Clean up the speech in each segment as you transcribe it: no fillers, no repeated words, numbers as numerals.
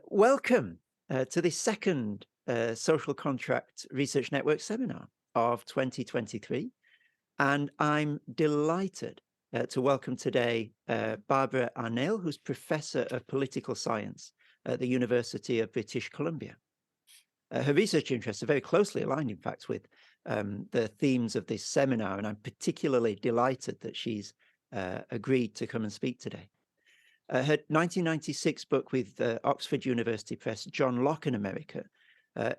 Welcome to the second Social Contract Research Network seminar of 2023. And I'm delighted to welcome today Barbara Arneil, who's Professor of Political Science at the University of British Columbia. Her research interests are very closely aligned, in fact, with the themes of this seminar, and I'm particularly delighted that she's agreed to come and speak today. Her 1996 book with Oxford University Press, John Locke in America,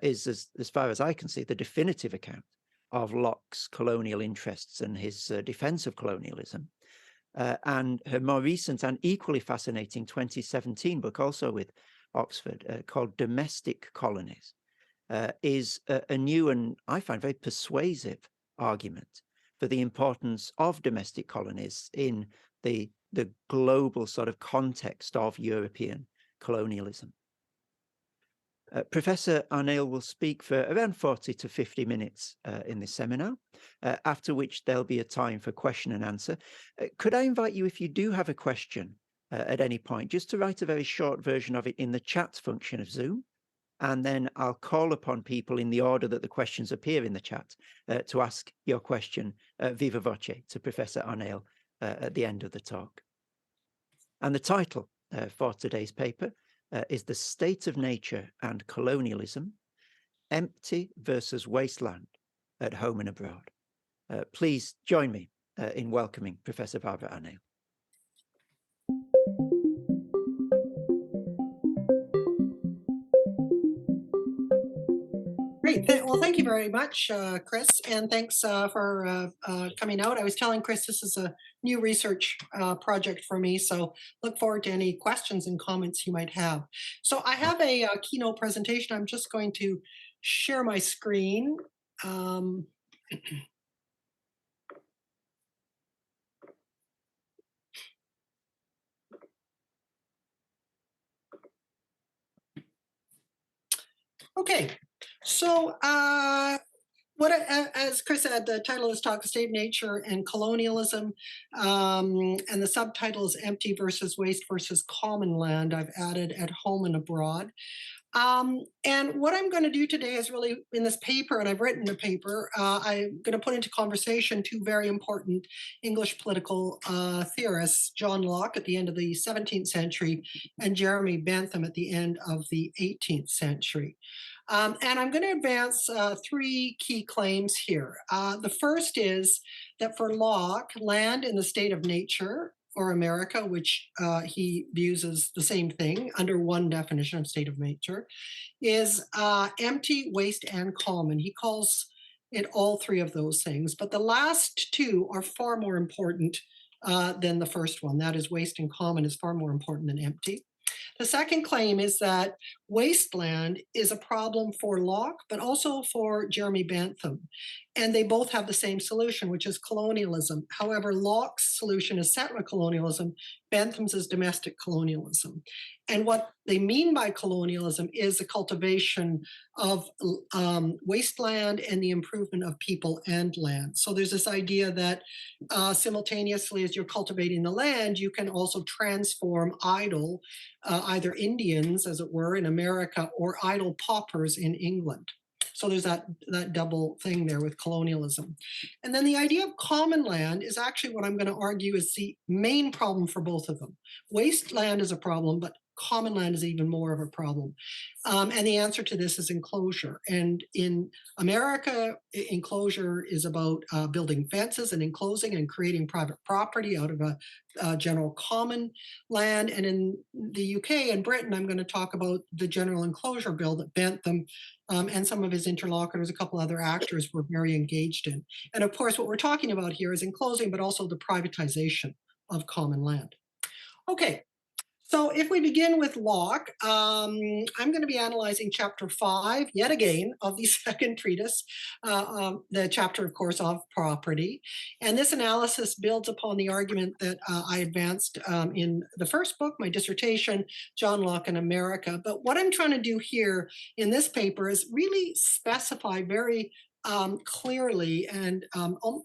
is, as far as I can see, the definitive account of Locke's colonial interests and his defense of colonialism. And her more recent and equally fascinating 2017 book, also with Oxford, called Domestic Colonies, is a new and I find very persuasive argument for the importance of domestic colonies in the global sort of context of European colonialism. Professor Arneil will speak for around 40 to 50 minutes in this seminar, after which there'll be a time for question and answer. Could I invite you, if you do have a question at any point, just to write a very short version of it in the chat function of Zoom, and then I'll call upon people in the order that the questions appear in the chat to ask your question viva voce to Professor Arneil at the end of the talk. And the title for today's paper is The State of Nature and Colonialism, Empty versus Wasteland at Home and Abroad. Please join me in welcoming Professor Barbara Arneil. Great. Well, thank you very much, Chris, and thanks for coming out. I was telling Chris this is a new research project for me, so look forward to any questions and comments you might have. So I have a keynote presentation. I'm just going to share my screen. Okay, so as Chris said, the title of this talk is State of Nature and Colonialism, and the subtitle is Empty versus Waste versus Common Land. I've added at home and abroad. And what I'm going to do today is really, in this paper, and I've written a paper, I'm going to put into conversation two very important English political theorists, John Locke at the end of the 17th century and Jeremy Bentham at the end of the 18th century. And I'm going to advance three key claims here. The first is that for Locke, land in the state of nature, or America, which he views as the same thing under one definition of state of nature, is empty, waste, and common. He calls it all three of those things. But the last two are far more important than the first one. That is, waste and common is far more important than empty. The second claim is that wasteland is a problem for Locke, but also for Jeremy Bentham. And they both have the same solution, which is colonialism. However, Locke's solution is settler colonialism, Bentham's is domestic colonialism. And what they mean by colonialism is the cultivation of wasteland and the improvement of people and land. So there's this idea that simultaneously as you're cultivating the land, you can also transform idle, either Indians, as it were, in America, or idle paupers in England. So there's that double thing there with colonialism. And then the idea of common land is actually what I'm going to argue is the main problem for both of them. Wasteland is a problem, but common land is even more of a problem. And the answer to this is enclosure. And in America, enclosure is about building fences and enclosing and creating private property out of a general common land. And in the UK and Britain, I'm going to talk about the general enclosure bill that Bentham and some of his interlocutors, a couple other actors, were very engaged in. And of course, what we're talking about here is enclosing, but also the privatization of common land. Okay. So if we begin with Locke, I'm going to be analyzing chapter 5, yet again, of the second treatise, the chapter, of course, of property. And this analysis builds upon the argument that I advanced in the first book, my dissertation, John Locke in America. But what I'm trying to do here in this paper is really specify very clearly and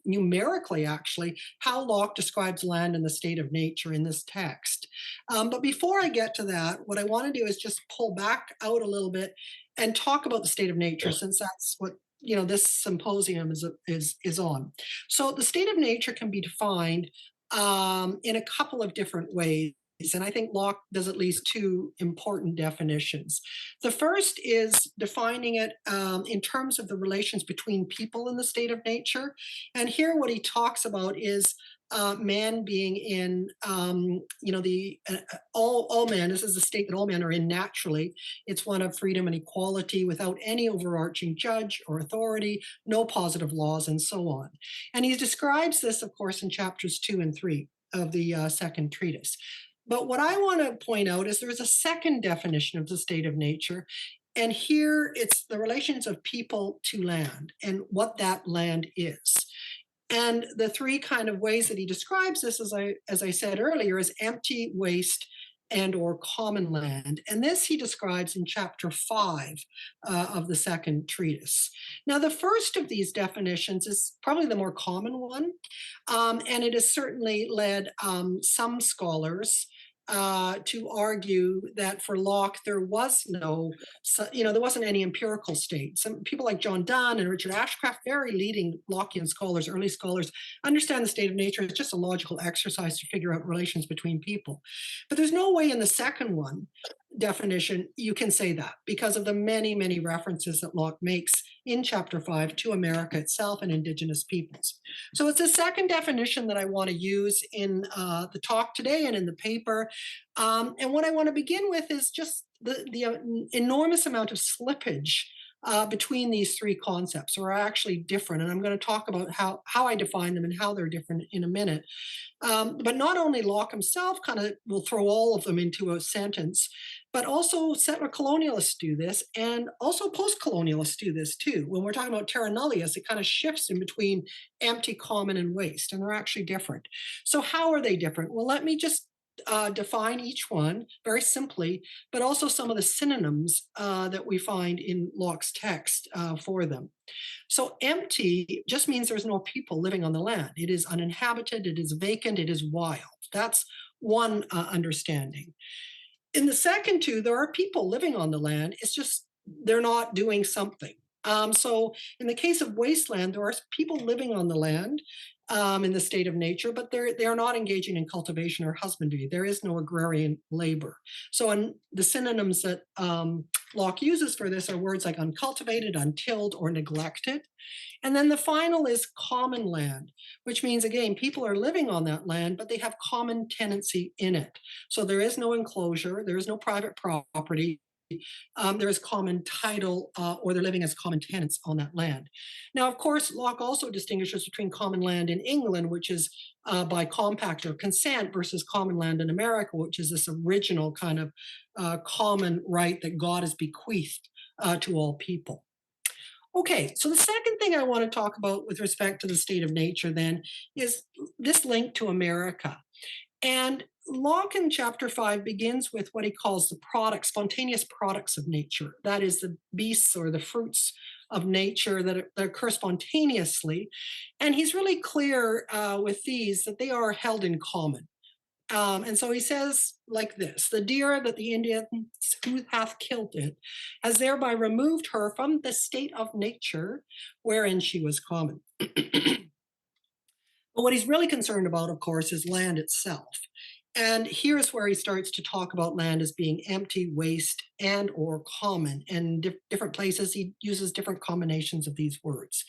numerically, actually, how Locke describes land and the state of nature in this text. But before I get to that, what I want to do is just pull back out a little bit and talk about the state of nature, since that's what this symposium is on. So the state of nature can be defined in a couple of different ways. And I think Locke does at least two important definitions. The first is defining it in terms of the relations between people in the state of nature. And here, what he talks about is man being in, the all men. This is a state that all men are in naturally. It's one of freedom and equality without any overarching judge or authority, no positive laws, and so on. And he describes this, of course, in chapters 2 and 3 of the second treatise. But what I want to point out is there's a second definition of the state of nature. And here it's the relations of people to land and what that land is. And the three kind of ways that he describes this, as I said earlier, is empty, waste, and or common land. And this he describes in chapter 5 of the second treatise. Now, the first of these definitions is probably the more common one, and it has certainly led some scholars to argue that for Locke there was there wasn't any empirical state. Some people like John Donne and Richard Ashcraft, very leading Lockean scholars, early scholars, understand the state of nature as just a logical exercise to figure out relations between people. But there's no way in the second one definition you can say that, because of the many, many references that Locke makes in chapter 5 to America itself and indigenous peoples. So it's the second definition that I want to use in the talk today and in the paper. And what I want to begin with is just the enormous amount of slippage between these three concepts are actually different. And I'm going to talk about how I define them and how they're different in a minute. But not only Locke himself kind of will throw all of them into a sentence, but also settler colonialists do this, and also post-colonialists do this too. When we're talking about terra nullius, it kind of shifts in between empty, common, and waste, and they're actually different. So how are they different? Well, let me just define each one very simply, but also some of the synonyms that we find in Locke's text for them. So empty just means there's no people living on the land. It is uninhabited, it is vacant, it is wild. That's one understanding. In the second two, there are people living on the land. It's just they're not doing something. So in the case of wasteland, there are people living on the land in the state of nature, but they are not engaging in cultivation or husbandry. There is no agrarian labor. So the synonyms that Locke uses for this are words like uncultivated, untilled, or neglected. And then the final is common land, which means, again, people are living on that land, but they have common tenancy in it. So there is no enclosure, there is no private property. There is common title, or they're living as common tenants on that land. Now, of course, Locke also distinguishes between common land in England, which is by compact or consent, versus common land in America, which is this original kind of common right that God has bequeathed to all people. Okay, so the second thing I want to talk about with respect to the state of nature then is this link to America. And Locke in chapter 5 begins with what he calls the products, spontaneous products of nature. That is the beasts or the fruits of nature that occur spontaneously. And he's really clear with these that they are held in common. And so he says like this: the deer that the Indian who hath killed it has thereby removed her from the state of nature wherein she was common. But what he's really concerned about, of course, is land itself. And here's where he starts to talk about land as being empty, waste, and or common. And different places he uses different combinations of these words,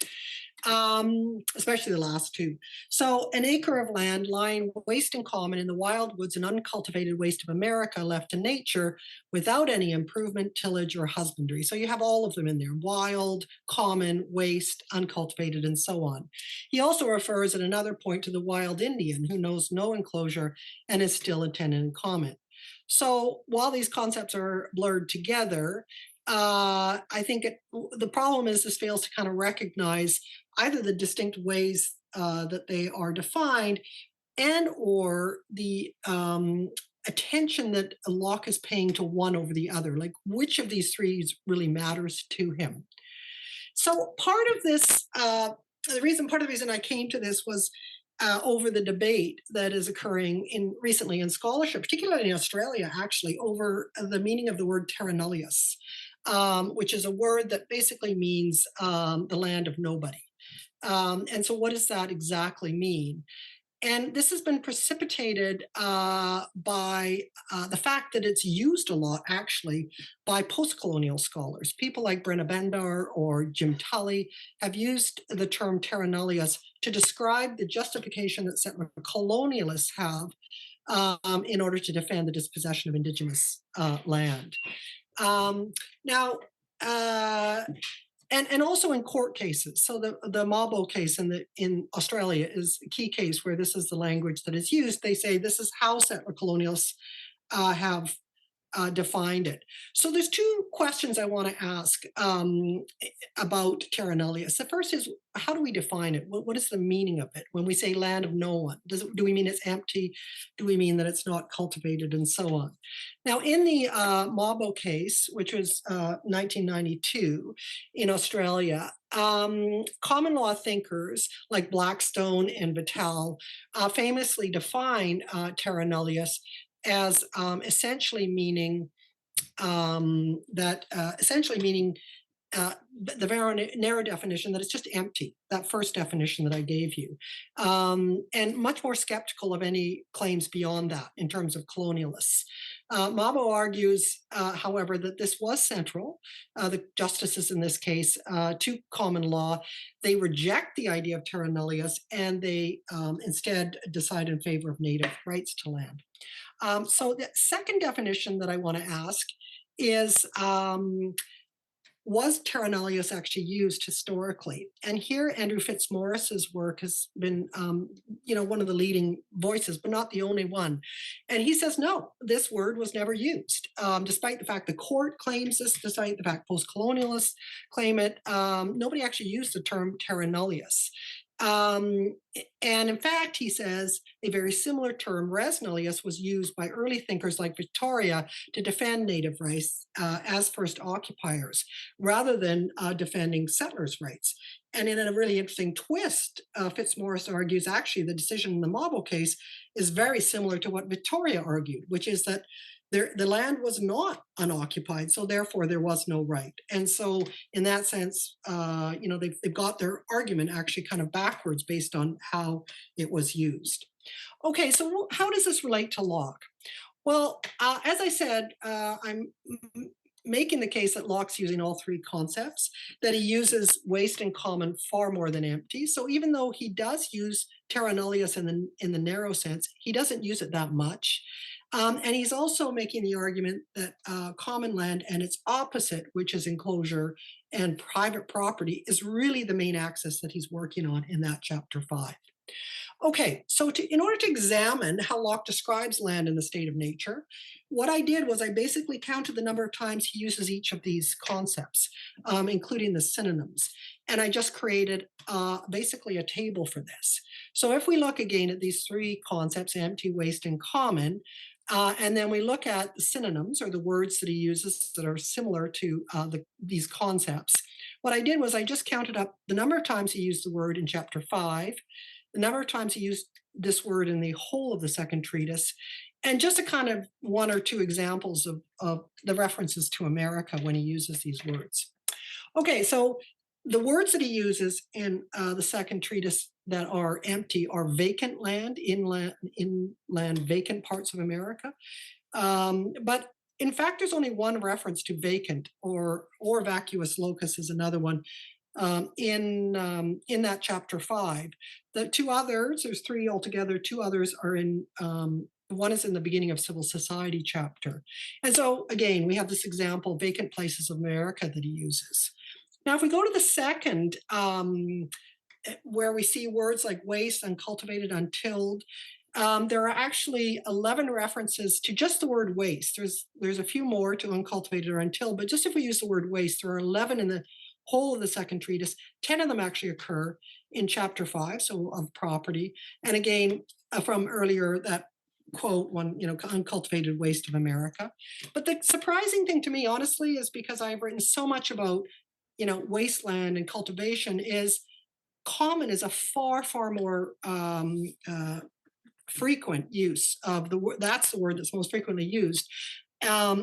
especially the last two. So an acre of land lying waste and common in the wild woods and uncultivated waste of America, left to nature without any improvement, tillage, or husbandry. So you have all of them in there: wild, common, waste, uncultivated, and so on. He also refers at another point to the wild Indian who knows no enclosure and is still a tenant in common. So while these concepts are blurred together, I think the problem is this fails to kind of recognize either the distinct ways that they are defined, and or the attention that Locke is paying to one over the other, like which of these three really matters to him. So part of the reason I came to this was over the debate that is occurring recently in scholarship, particularly in Australia, actually, over the meaning of the word terra nullius, which is a word that basically means the land of nobody. And so, what does that exactly mean? And this has been precipitated by the fact that it's used a lot, actually, by post-colonial scholars. People like Brenna Bendar or Jim Tully have used the term terra nullius to describe the justification that settler colonialists have in order to defend the dispossession of Indigenous land. Um, now, uh, and also in court cases. So the Mabo case in Australia is a key case where this is the language that is used. They say this is how settler colonialists have defined it. So there's two questions I want to ask about terra nullius. The first is, how do we define it? What is the meaning of it? When we say land of no one, do we mean it's empty? Do we mean that it's not cultivated, and so on? Now, in the Mabo case, which was 1992 in Australia, common law thinkers like Blackstone and Vattel famously define terra nullius as essentially meaning the very narrow definition that it's just empty, that first definition that I gave you, and much more skeptical of any claims beyond that in terms of colonialists. Mabo argues, however, that this was central, the justices in this case, to common law. They reject the idea of terra nullius, and they instead decide in favor of native rights to land. So the second definition that I want to ask is, was terra nullius actually used historically? And here, Andrew Fitzmaurice's work has been, one of the leading voices, but not the only one. And he says, no, this word was never used, despite the fact the court claims this, despite the fact post-colonialists claim it. Nobody actually used the term terra nullius. And in fact, he says a very similar term, res nullius, was used by early thinkers like Victoria to defend native rights as first occupiers, rather than defending settlers' rights. And in a really interesting twist, Fitzmaurice argues actually the decision in the Mabo case is very similar to what Victoria argued, which is that the land was not unoccupied, so therefore there was no right. And so, in that sense, they've got their argument actually kind of backwards based on how it was used. Okay, so how does this relate to Locke? Well, as I said, I'm making the case that Locke's using all three concepts, that he uses waste and common far more than empty. So even though he does use terra nullius in the narrow sense, he doesn't use it that much. And he's also making the argument that common land and its opposite, which is enclosure and private property, is really the main axis that he's working on in that chapter 5. Okay, so in order to examine how Locke describes land in the state of nature, what I did was I basically counted the number of times he uses each of these concepts, including the synonyms. And I just created basically a table for this. So if we look again at these three concepts, empty, waste, and common, and then we look at the synonyms, or the words that he uses that are similar to these concepts, what I did was I just counted up the number of times he used the word in chapter 5, the number of times he used this word in the whole of the second treatise, and just a kind of one or two examples of the references to America when he uses these words. Okay, so the words that he uses in the second treatise that are empty are vacant land, inland vacant parts of America. But in fact, there's only one reference to vacant, or vacuous locus is another one, in that chapter 5. The two others, there's three altogether, two others are in, one is in the beginning of civil society chapter. And so again, we have this example, vacant places of America, that he uses. Now, if we go to the second, where we see words like waste, uncultivated, untilled, there are actually 11 references to just the word waste. There's a few more to uncultivated or untilled, but just if we use the word waste, there are 11 in the whole of the second treatise. 10 of them actually occur in chapter 5, so of property. And again, from earlier, that quote, one, uncultivated waste of America. But the surprising thing to me, honestly, is because I've written so much about wasteland and cultivation is common is a far, far more frequent use of the word. That's the word that's most frequently used.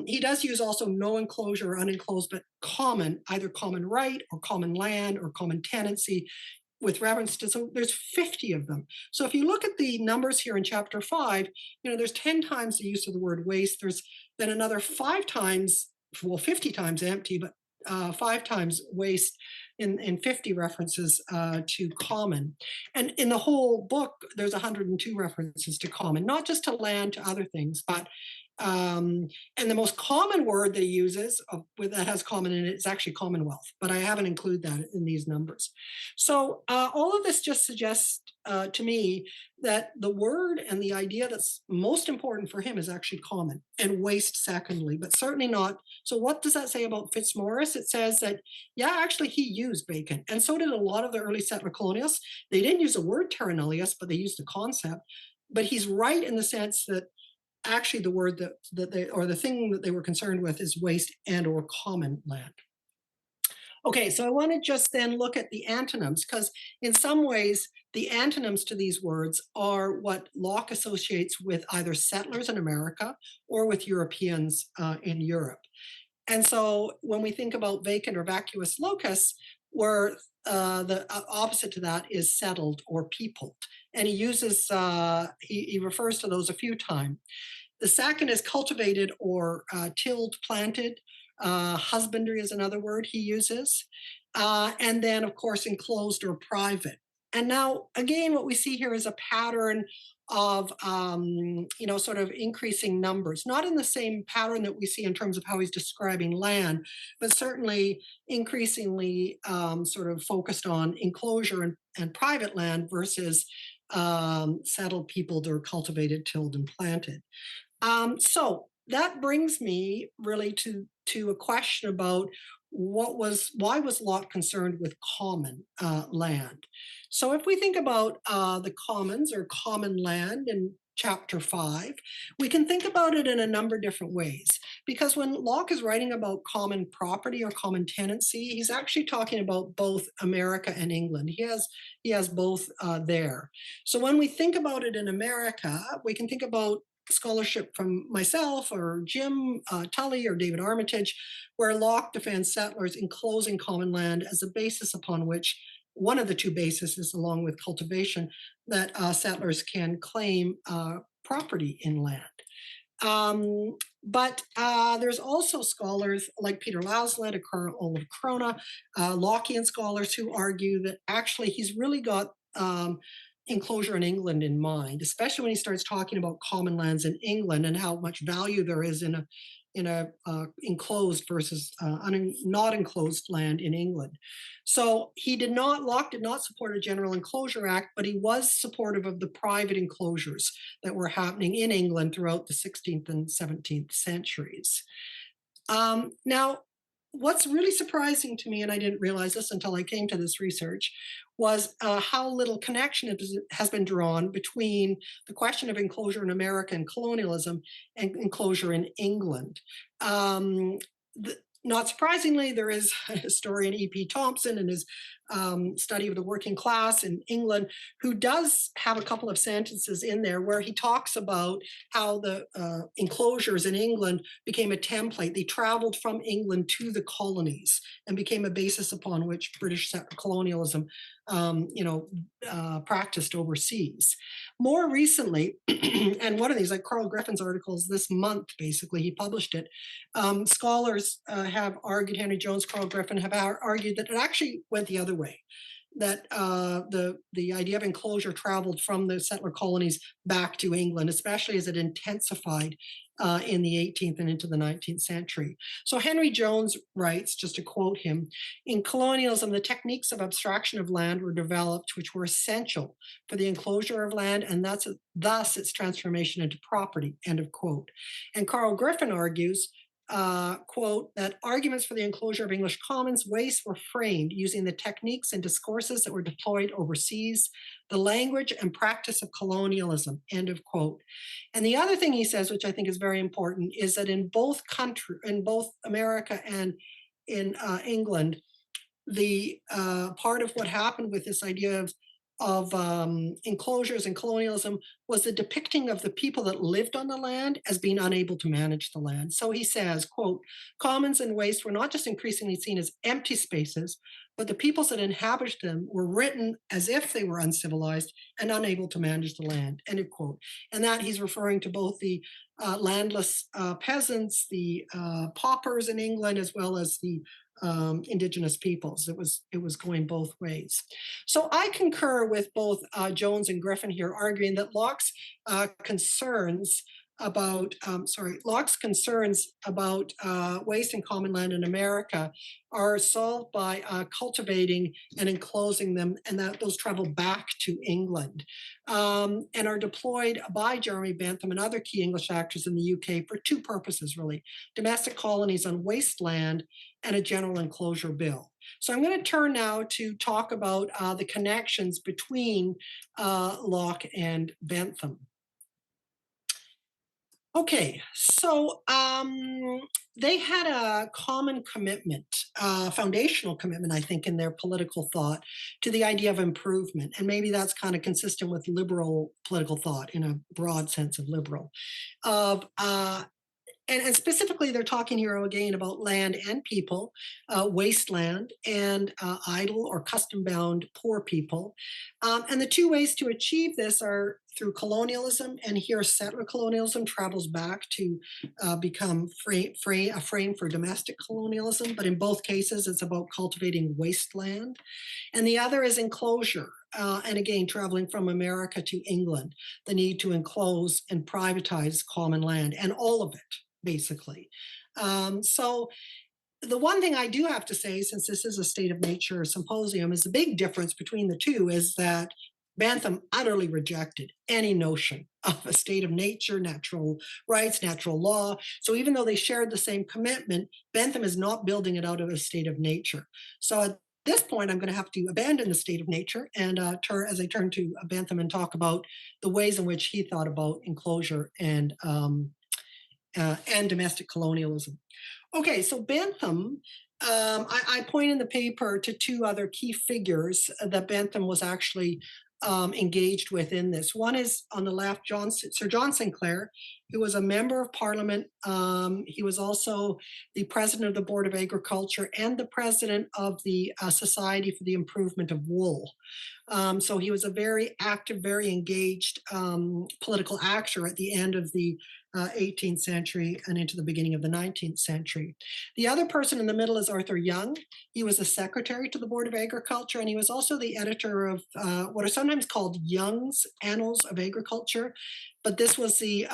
He does use also no enclosure or unenclosed, but common, either common right or common land or common tenancy with reference to, so there's 50 of them. So if you look at the numbers here in chapter 5, there's 10 times the use of the word waste. There's then another 5 times, well, 50 times empty, but 5 times waste in 50 references to common. And in the whole book, there's 102 references to common, not just to land, to other things, but and the most common word that he uses that has common in it is actually commonwealth, but I haven't included that in these numbers. So all of this just suggests to me that the word and the idea that's most important for him is actually common, and waste secondly, but certainly not. So what does that say about Fitzmaurice? It says that, yeah, actually he used Bacon, and so did a lot of the early settler colonialists. They didn't use the word terra nullius, but they used the concept. But he's right in the sense that actually the word that they, or the thing that they were concerned with, is waste and or common land. Okay, so I want to just then look at the antonyms, because in some ways the antonyms to these words are what Locke associates with either settlers in America or with Europeans in Europe. And so when we think about vacant or vacuous locus, where the opposite to that is settled or peopled. And he uses, he refers to those a few times. The second is cultivated or tilled, planted. Husbandry is another word he uses. And then, of course, enclosed or private. And now, again, what we see here is a pattern of, sort of increasing numbers, not in the same pattern that we see in terms of how he's describing land, but certainly increasingly sort of focused on enclosure and private land versus settled, peopled, or cultivated, tilled, and planted. So that brings me really to a question about why was Locke concerned with common land? So if we think about the commons or common land in chapter 5, we can think about it in a number of different ways. Because when Locke is writing about common property or common tenancy, he's actually talking about both America and England. He has both there. So when we think about it in America, we can think about scholarship from myself or Jim Tully or David Armitage, where Locke defends settlers enclosing common land as a basis upon which, one of the two bases, along with cultivation, that settlers can claim property in land. But there's also scholars like Peter Lauslet and Karl Olof Krona, Lockean scholars, who argue that actually he's really got enclosure in England in mind, especially when he starts talking about common lands in England and how much value there is in a enclosed versus not enclosed land in England. So Locke did not support a general enclosure act, but he was supportive of the private enclosures that were happening in England throughout the 16th and 17th centuries. Now, what's really surprising to me, and I didn't realize this until I came to this research, was how little connection has been drawn between the question of enclosure in America and colonialism and enclosure in England. Not surprisingly, there is a historian, E.P. Thompson, in his study of the working class in England, who does have a couple of sentences in there where he talks about how the enclosures in England became a template. They traveled from England to the colonies and became a basis upon which British colonialism, practiced overseas. More recently, and one of these, like Carl Griffin's articles this month, basically, he published it. Scholars have argued, Henry Jones, Carl Griffin have argued that it actually went the other way, that the idea of enclosure traveled from the settler colonies back to England, especially as it intensified in the 18th and into the 19th century. So Henry Jones writes, just to quote him, "In colonialism, the techniques of abstraction of land were developed, which were essential for the enclosure of land, and thus its transformation into property," end of quote. And Carl Griffin argues, quote, that arguments for the enclosure of English commons wastes were framed using the techniques and discourses that were deployed overseas, the language and practice of colonialism, end of quote. And the other thing he says, which I think is very important, is that in both America and in England, the part of what happened with this idea of enclosures and colonialism was the depicting of the people that lived on the land as being unable to manage the land. So he says, quote, commons and waste were not just increasingly seen as empty spaces, but the peoples that inhabited them were written as if they were uncivilized and unable to manage the land, end of quote. And that he's referring to both the landless peasants, the paupers in England, as well as the indigenous peoples. It was going both ways. So I concur with both Jones and Griffin here, arguing that Locke's concerns Locke's concerns about waste and common land in America are solved by cultivating and enclosing them, and that those travel back to England and are deployed by Jeremy Bentham and other key English actors in the UK for two purposes, really: domestic colonies on wasteland and a general enclosure bill. So I'm going to turn now to talk about the connections between Locke and Bentham. Okay, so they had a common commitment, foundational commitment, I think, in their political thought to the idea of improvement. And maybe that's kind of consistent with liberal political thought in a broad sense of liberal, of and specifically, they're talking here again about land and people, wasteland, and idle or custom bound poor people. And the two ways to achieve this are through colonialism, and here settler colonialism travels back to become a frame for domestic colonialism. But in both cases, it's about cultivating wasteland. And the other is enclosure. And again, traveling from America to England, the need to enclose and privatize common land and all of it, basically. So the one thing I do have to say, since this is a state of nature symposium, is the big difference between the two is that Bentham utterly rejected any notion of a state of nature, natural rights, natural law. So even though they shared the same commitment, Bentham is not building it out of a state of nature. So at this point, I'm going to have to abandon the state of nature and as I turn to Bentham and talk about the ways in which he thought about enclosure and domestic colonialism. Okay, so Bentham, I point in the paper to two other key figures that Bentham was actually engaged with in this. One is on the left, Sir John Sinclair, who was a member of Parliament. He was also the president of the Board of Agriculture and the president of the Society for the Improvement of Wool. So he was a very active, very engaged political actor at the end of the 18th century and into the beginning of the 19th century. The other person in the middle is Arthur Young. He was a secretary to the Board of Agriculture, and he was also the editor of what are sometimes called Young's Annals of Agriculture. But this was it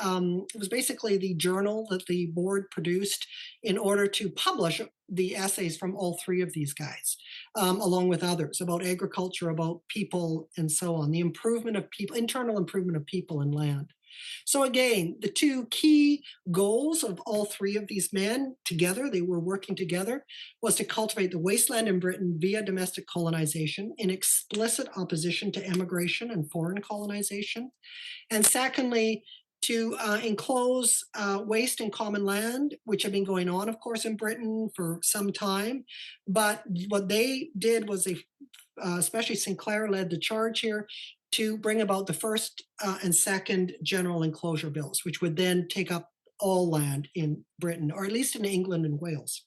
was basically the journal that the board produced in order to publish the essays from all three of these guys, along with others about agriculture, about people, and so on. The improvement of people, internal improvement of people and land. So again, the two key goals of all three of these men together, they were working together, was to cultivate the wasteland in Britain via domestic colonization in explicit opposition to emigration and foreign colonization. And secondly, to enclose waste and common land, which had been going on, of course, in Britain for some time. But what they did was especially Sinclair led the charge here, to bring about the first and second general enclosure bills, which would then take up all land in Britain, or at least in England and Wales.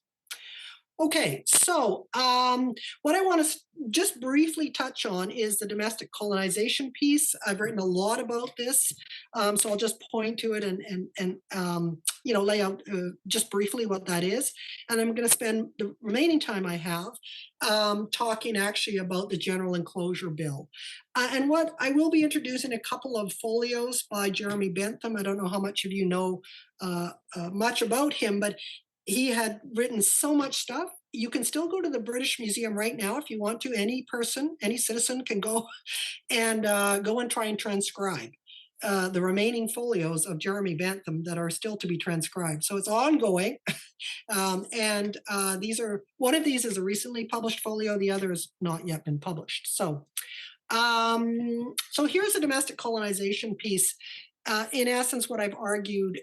Okay, so what I want to just briefly touch on is the domestic colonization piece. I've written a lot about this, so I'll just point to it and lay out just briefly what that is. And I'm going to spend the remaining time I have talking actually about the General Enclosure Bill. And what I will be introducing a couple of folios by Jeremy Bentham. I don't know how much of you know much about him, but he had written so much stuff. You can still go to the British Museum right now if you want to. Any person, any citizen can go and try and transcribe the remaining folios of Jeremy Bentham that are still to be transcribed. So it's ongoing. One of these is a recently published folio. The other has not yet been published. So here's the domestic colonization piece. In essence, what I've argued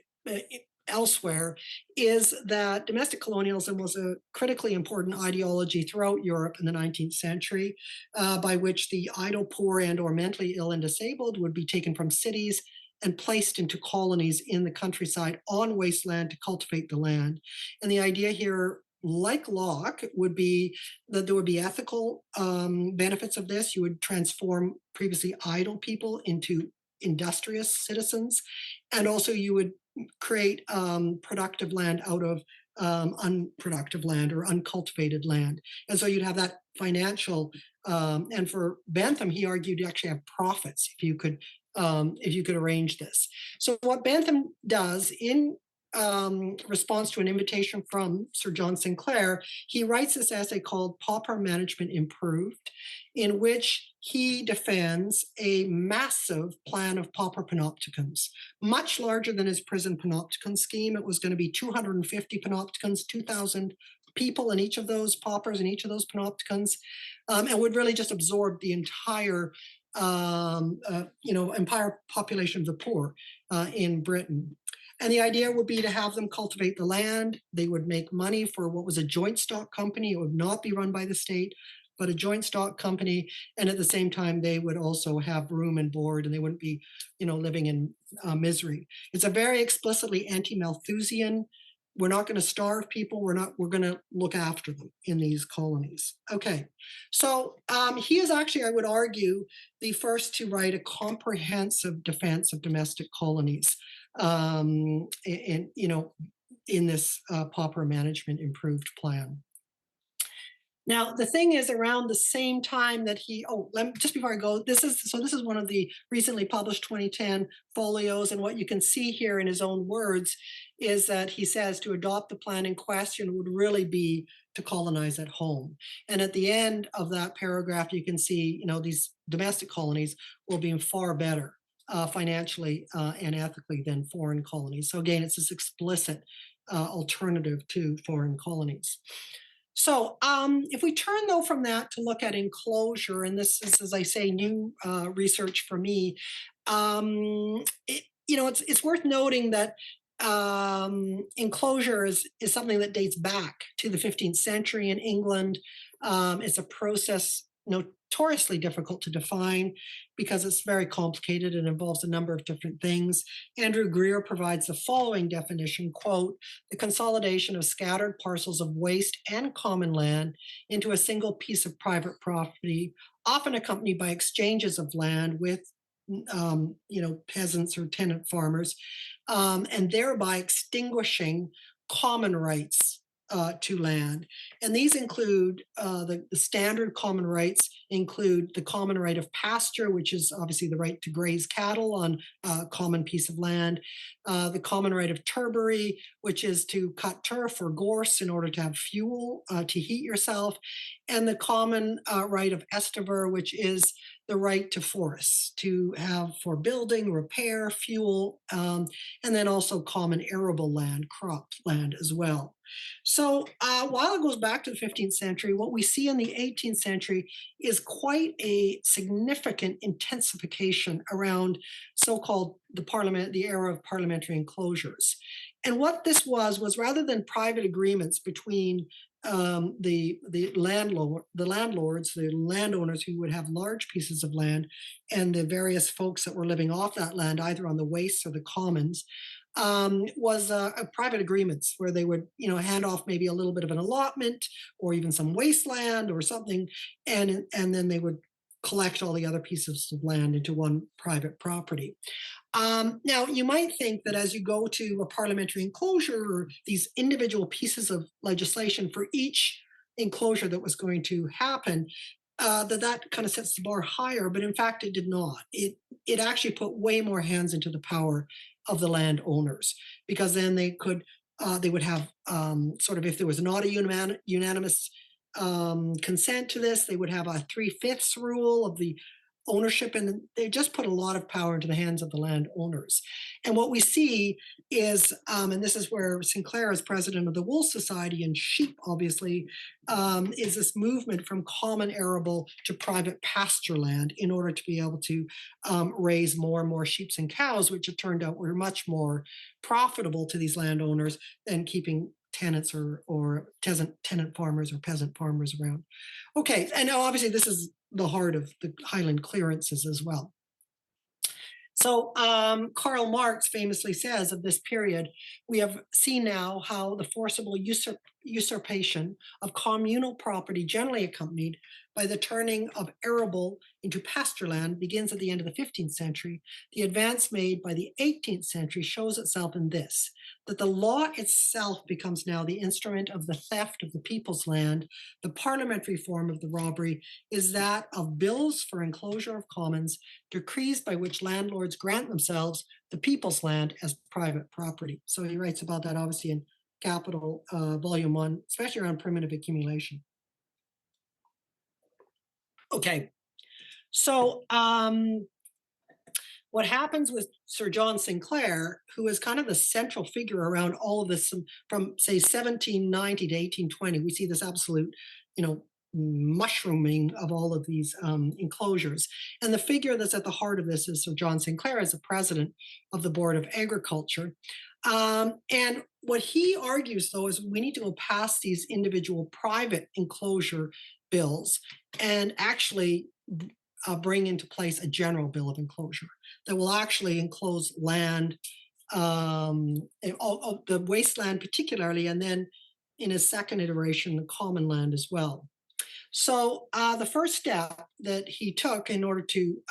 elsewhere, is that domestic colonialism was a critically important ideology throughout Europe in the 19th century, by which the idle, poor, and/or mentally ill and disabled would be taken from cities and placed into colonies in the countryside on wasteland to cultivate the land. And the idea here, like Locke, would be that there would be ethical benefits of this. You would transform previously idle people into industrious citizens, and also you would create productive land out of unproductive land or uncultivated land. And so you'd have that financial, and for Bentham, he argued you actually have profits if you could arrange this. So what Bentham does in response to an invitation from Sir John Sinclair, he writes this essay called Pauper Management Improved, in which he defends a massive plan of pauper panopticons, much larger than his prison panopticon scheme. It was going to be 250 panopticons, 2,000 people in each of those paupers, in each of those panopticons, and would really just absorb the entire entire population of the poor in Britain. And the idea would be to have them cultivate the land. They would make money for what was a joint stock company. It would not be run by the state, but a joint stock company. And at the same time, they would also have room and board, and they wouldn't be, living in misery. It's a very explicitly anti-Malthusian. We're not going to starve people. We're going to look after them in these colonies. Okay. So he is actually, I would argue, the first to write a comprehensive defense of domestic colonies in this pauper management improved plan. Now, the thing is, around the same time that just before I go, this is one of the recently published 2010 folios, and what you can see here in his own words is that he says to adopt the plan in question would really be to colonize at home. And at the end of that paragraph, you can see, these domestic colonies will be far better financially and ethically than foreign colonies. So again, it's this explicit alternative to foreign colonies. So if we turn, though, from that to look at enclosure, and this is, as I say, new research for me, it's worth noting that enclosure is something that dates back to the 15th century in England. It's a process notoriously difficult to define because it's very complicated and involves a number of different things. Andrew Greer provides the following definition, quote, the consolidation of scattered parcels of waste and common land into a single piece of private property, often accompanied by exchanges of land with peasants or tenant farmers, and thereby extinguishing common rights to land. And these include the standard common rights include the common right of pasture, which is obviously the right to graze cattle on a common piece of land, the common right of turbary, which is to cut turf or gorse in order to have fuel to heat yourself, and the common right of estiver, which is the right to forests, to have for building, repair, fuel, and then also common arable land, crop land as well. So while it goes back to the 15th century, what we see in the 18th century is quite a significant intensification around so-called the era of parliamentary enclosures. And what this was rather than private agreements between the landlords, the landowners who would have large pieces of land, and the various folks that were living off that land, either on the wastes or the commons, was private agreements where they would, hand off maybe a little bit of an allotment or even some wasteland or something, and then they would collect all the other pieces of land into one private property. Now, you might think that as you go to a parliamentary enclosure or these individual pieces of legislation for each enclosure that was going to happen, that kind of sets the bar higher, but in fact, it did not. It actually put way more hands into the power of the landowners, because then they would have sort of, if there was not a unanimous consent to this, they would have a 3/5 rule of the ownership, and they just put a lot of power into the hands of the landowners. And what we see is, and this is where Sinclair, as president of the Wool Society and sheep, obviously, is this movement from common arable to private pasture land in order to be able to raise more and more sheep and cows, which it turned out were much more profitable to these landowners than keeping tenants or tenant farmers or peasant farmers around. Okay, and now obviously this is the heart of the Highland clearances as well. So Karl Marx famously says of this period, we have seen now how the forcible usurpation of communal property, generally accompanied by the turning of arable into pasture land, begins at the end of the 15th century. The advance made by the 18th century shows itself in this, that the law itself becomes now the instrument of the theft of the people's land. The parliamentary form of the robbery is that of bills for enclosure of commons, decrees by which landlords grant themselves the people's land as private property. So he writes about that obviously in Capital, Volume 1, especially around primitive accumulation. Okay, so what happens with Sir John Sinclair, who is kind of the central figure around all of this from say 1790 to 1820, we see this absolute, mushrooming of all of these enclosures. And the figure that's at the heart of this is Sir John Sinclair as the president of the Board of Agriculture. And what he argues, though, is we need to go past these individual private enclosure bills and actually bring into place a general bill of enclosure that will actually enclose land, the wasteland particularly, and then in a second iteration, the common land as well. So the first step that he took in order to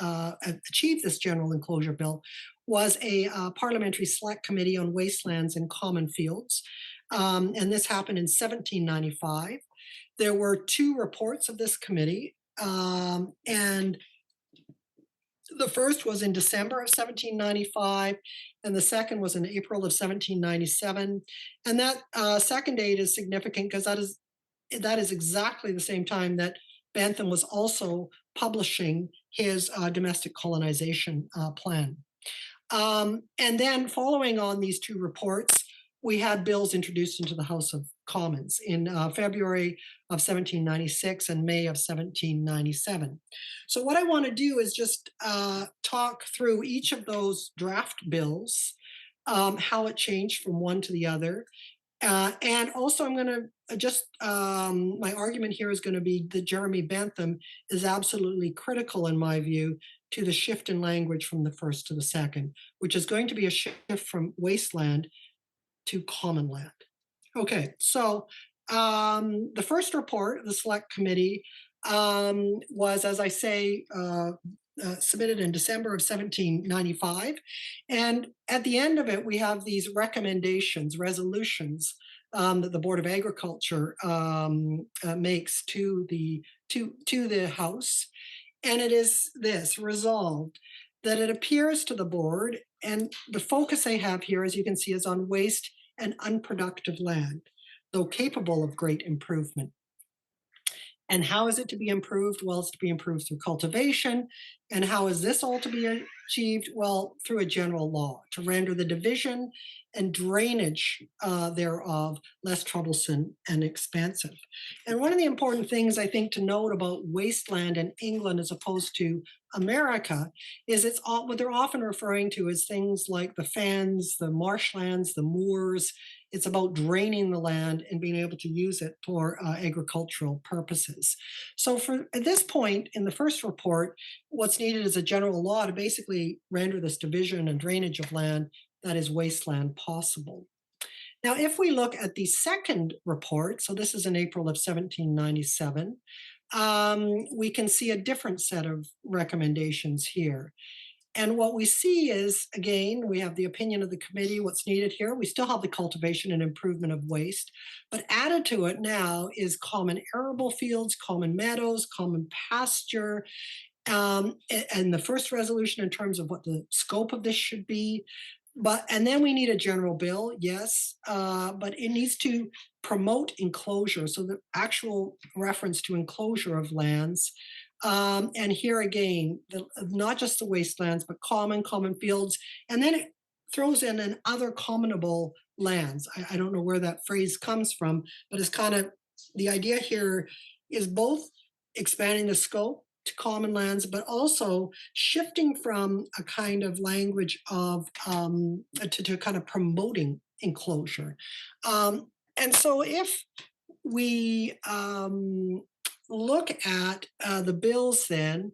achieve this general enclosure bill was a parliamentary select committee on wastelands and common fields. And this happened in 1795. There were 2 reports of this committee. And the first was in December of 1795, and the second was in April of 1797. And that second date is significant because that is exactly the same time that Bentham was also publishing his domestic colonization plan. And then following on these 2 reports, we had bills introduced into the House of Commons in February of 1796 and May of 1797. So what I want to do is just talk through each of those draft bills, how it changed from one to the other. And also I'm going to just, my argument here is going to be that Jeremy Bentham is absolutely critical, in my view, to the shift in language from the first to the second, which is going to be a shift from wasteland to common land. Okay, so the first report of the Select Committee was, as I say, submitted in December of 1795. And at the end of it, we have these recommendations, resolutions that the Board of Agriculture makes to the House. And it is this: resolved that it appears to the board, and the focus they have here, as you can see, is on waste and unproductive land, though capable of great improvement. And how is it to be improved? Well, it's to be improved through cultivation. And how is this all to be achieved? Well, through a general law to render the division and drainage thereof less troublesome and expensive. And one of the important things I think to note about wasteland in England as opposed to America is it's all, what they're often referring to is things like the fens, the marshlands, the moors. It's about draining the land and being able to use it for agricultural purposes. So at this point in the first report, what's needed is a general law to basically render this division and drainage of land that is wasteland possible. Now, if we look at the second report, so this is in April of 1797, we can see a different set of recommendations here. And what we see is, again, we have the opinion of the committee, what's needed here. We still have the cultivation and improvement of waste, but added to it now is common arable fields, common meadows, common pasture, and the first resolution in terms of what the scope of this should be. And then we need a general bill, yes, but it needs to promote enclosure. So the actual reference to enclosure of lands And here again, not just the wastelands, but common fields. And then it throws in an other commonable lands. I don't know where that phrase comes from, but it's kind of the idea here is both expanding the scope to common lands, but also shifting from a kind of language of to kind of promoting enclosure. And so if we look at the bills, then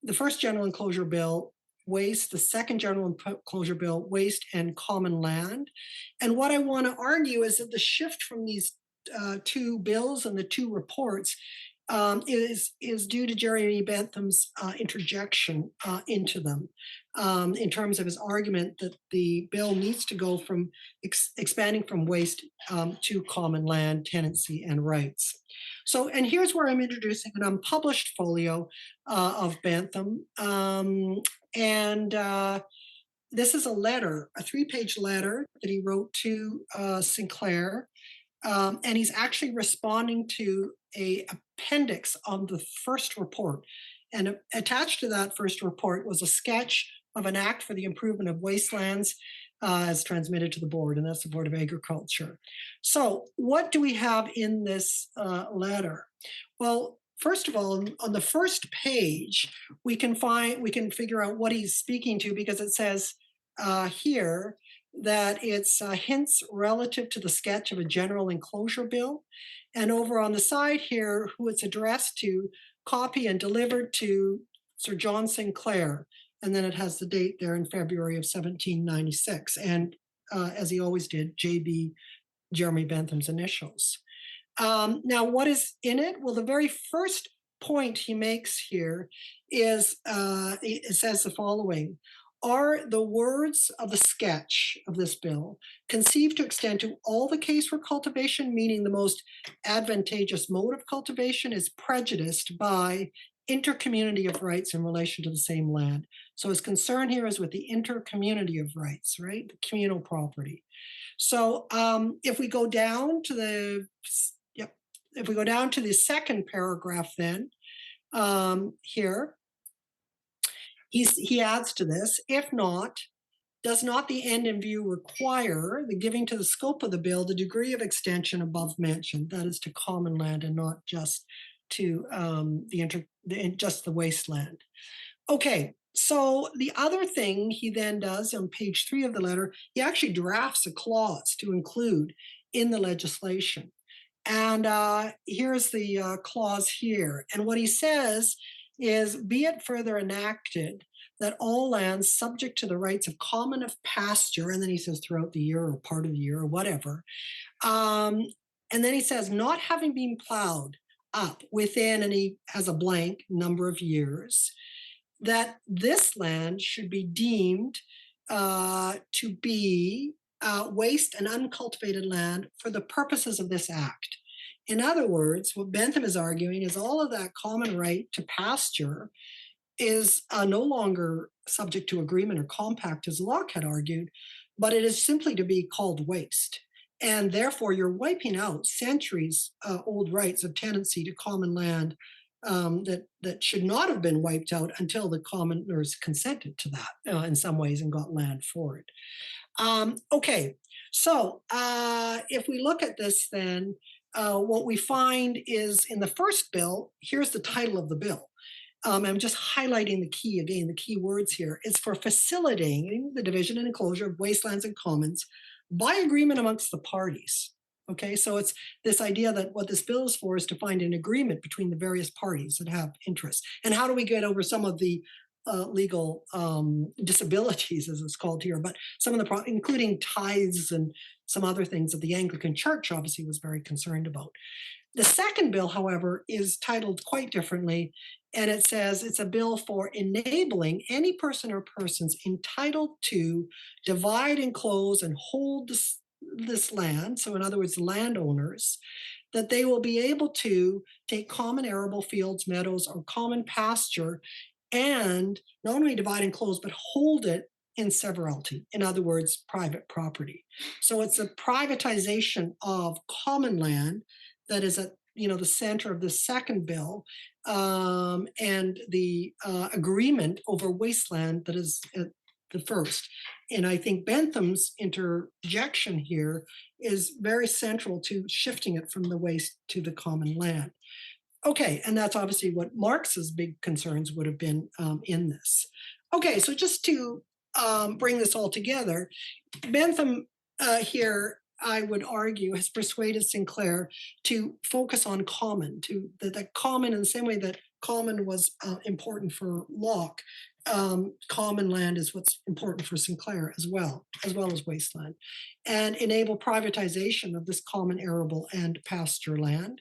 the first general enclosure bill, waste, the second general enclosure bill, waste and common land. And what I want to argue is that the shift from these two bills and the two reports is due to Jeremy Bentham's interjection into them in terms of his argument that the bill needs to go from expanding from waste to common land, tenancy, and rights. So, and here's where I'm introducing an unpublished folio of Bentham. And this is a letter, a 3-page letter that he wrote to Sinclair. And he's actually responding to a appendix on the first report. And attached to that first report was a sketch of an act for the improvement of wastelands as transmitted to the board, and that's the Board of Agriculture. So what do we have in this letter? Well, first of all, on the first page, we can figure out what he's speaking to, because it says here that it's hints relative to the sketch of a general enclosure bill. And over on the side here, who it's addressed to, copy and delivered to Sir John Sinclair. And then it has the date there in February of 1796. And as he always did, JB, Jeremy Bentham's initials. Now, what is in it? Well, the very first point he makes here is, it says the following: are the words of the sketch of this bill conceived to extend to all the case for cultivation, meaning the most advantageous mode of cultivation is prejudiced by intercommunity of rights in relation to the same land. So his concern here is with the intercommunity of rights, right? The communal property. So if we go down to the, if we go down to the second paragraph, then here, he adds to this: if not, does not the end in view require the giving to the scope of the bill the degree of extension above mentioned, that is to common land and not just to just the wasteland? Okay, so the other thing he then does on page 3 of the letter, he actually drafts a clause to include in the legislation. And here's the clause here. And what he says is, be it further enacted that all lands subject to the rights of common of pasture, and then he says throughout the year or part of the year or whatever. And then he says, not having been plowed up within, and he has a blank number of years, that this land should be deemed to be waste and uncultivated land for the purposes of this act. In other words, what Bentham is arguing is all of that common right to pasture is no longer subject to agreement or compact, as Locke had argued, but it is simply to be called waste. And therefore, you're wiping out centuries old rights of tenancy to common land that should not have been wiped out until the commoners consented to that in some ways and got land for it. Okay, so if we look at this, then what we find is in the first bill, here's the title of the bill. I'm just highlighting the key again, the key words here. It's for facilitating the division and enclosure of wastelands and commons by agreement amongst the parties. Okay, so it's this idea that what this bill is for is to find an agreement between the various parties that have interests. And how do we get over some of the legal disabilities, as it's called here, but some of the, including tithes and some other things that the Anglican Church obviously was very concerned about. The second bill, however, is titled quite differently, and it says it's a bill for enabling any person or persons entitled to divide, enclose, and hold this land, so in other words, landowners, that they will be able to take common arable fields, meadows, or common pasture and not only divide and close, but hold it in severalty, in other words, private property. So it's a privatization of common land that is at the center of the second bill, and the agreement over wasteland that is at the first. And I think Bentham's interjection here is very central to shifting it from the waste to the common land. Okay, and that's obviously what Marx's big concerns would have been in this. Okay, so just to bring this all together, Bentham here, I would argue, has persuaded Sinclair to focus on common, to that common in the same way that common was important for Locke. Common land is what's important for Sinclair as well as wasteland, and enable privatization of this common arable and pasture land.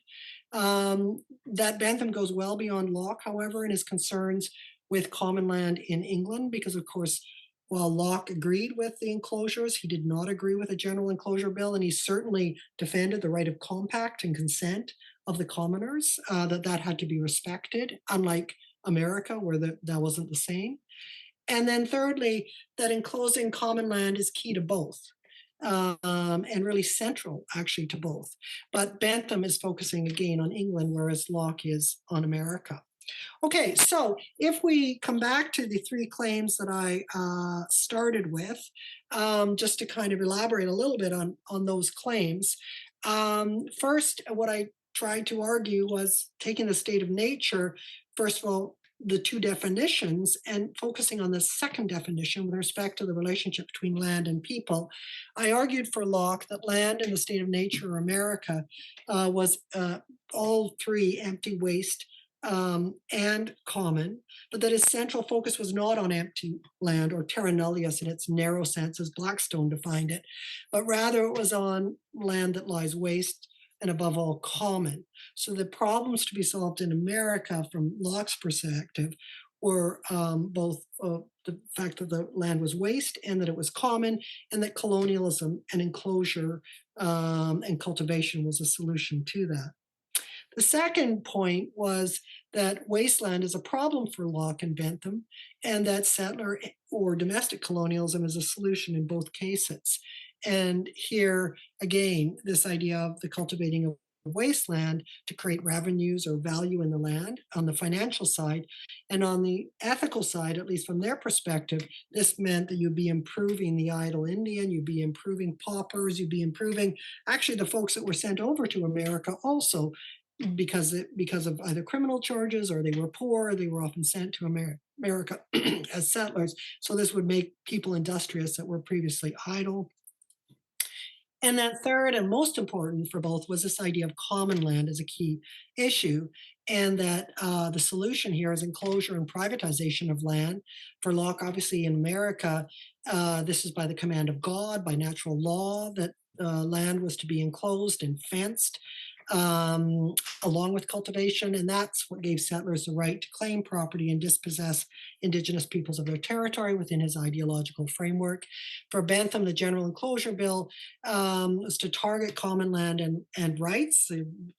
That Bentham goes well beyond Locke, however, in his concerns with common land in England, because, of course, while Locke agreed with the enclosures, he did not agree with a general enclosure bill, and he certainly defended the right of compact and consent of the commoners, that had to be respected, unlike America, where that wasn't the same. And then thirdly, that enclosing common land is key to both. And really central actually to both. But Bentham is focusing again on England, whereas Locke is on America. Okay, so if we come back to the three claims that I started with, just to kind of elaborate a little bit on those claims. First, what I tried to argue was taking the state of nature, first of all, the two definitions, and focusing on the second definition with respect to the relationship between land and people. I argued for Locke that land in the state of nature or America was all three: empty, waste, and common, but that his central focus was not on empty land or terra nullius in its narrow sense as Blackstone defined it, but rather it was on land that lies waste and above all common. So the problems to be solved in America from Locke's perspective were both the fact that the land was waste and that it was common, and that colonialism and enclosure and cultivation was a solution to that. The second point was that wasteland is a problem for Locke and Bentham, and that settler or domestic colonialism is a solution in both cases. And here, again, this idea of the cultivating of wasteland to create revenues or value in the land on the financial side. And on the ethical side, at least from their perspective, this meant that you'd be improving the idle Indian, you'd be improving paupers, you'd be improving actually the folks that were sent over to America also, because of either criminal charges or they were poor, they were often sent to America as settlers. So this would make people industrious that were previously idle. And then third and most important for both was this idea of common land as a key issue, and that the solution here is enclosure and privatization of land. For Locke, obviously in America, this is by the command of God, by natural law, that land was to be enclosed and fenced, along with cultivation, and that's what gave settlers the right to claim property and dispossess indigenous peoples of their territory within his ideological framework. For Bentham, the General Enclosure Bill was to target common land and rights,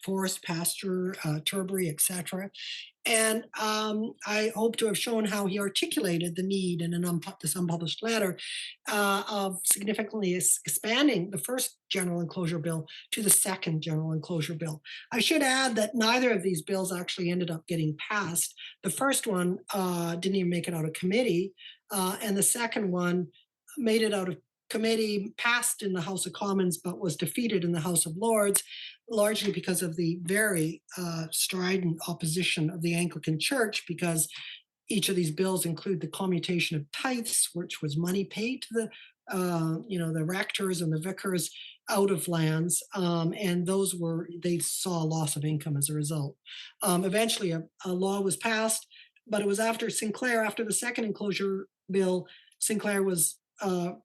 forest, pasture, turbary, etc. And I hope to have shown how he articulated the need in this unpublished letter of significantly expanding the first General Enclosure Bill to the second General Enclosure Bill. I should add that neither of these bills actually ended up getting passed. The first one didn't even make it out of committee, and the second one made it out of committee, passed in the House of Commons, but was defeated in the House of Lords, largely because of the very strident opposition of the Anglican Church, because each of these bills include the commutation of tithes, which was money paid to the rectors and the vicars out of lands, and they saw a loss of income as a result. Eventually, a law was passed, but it was after the second enclosure bill, Sinclair was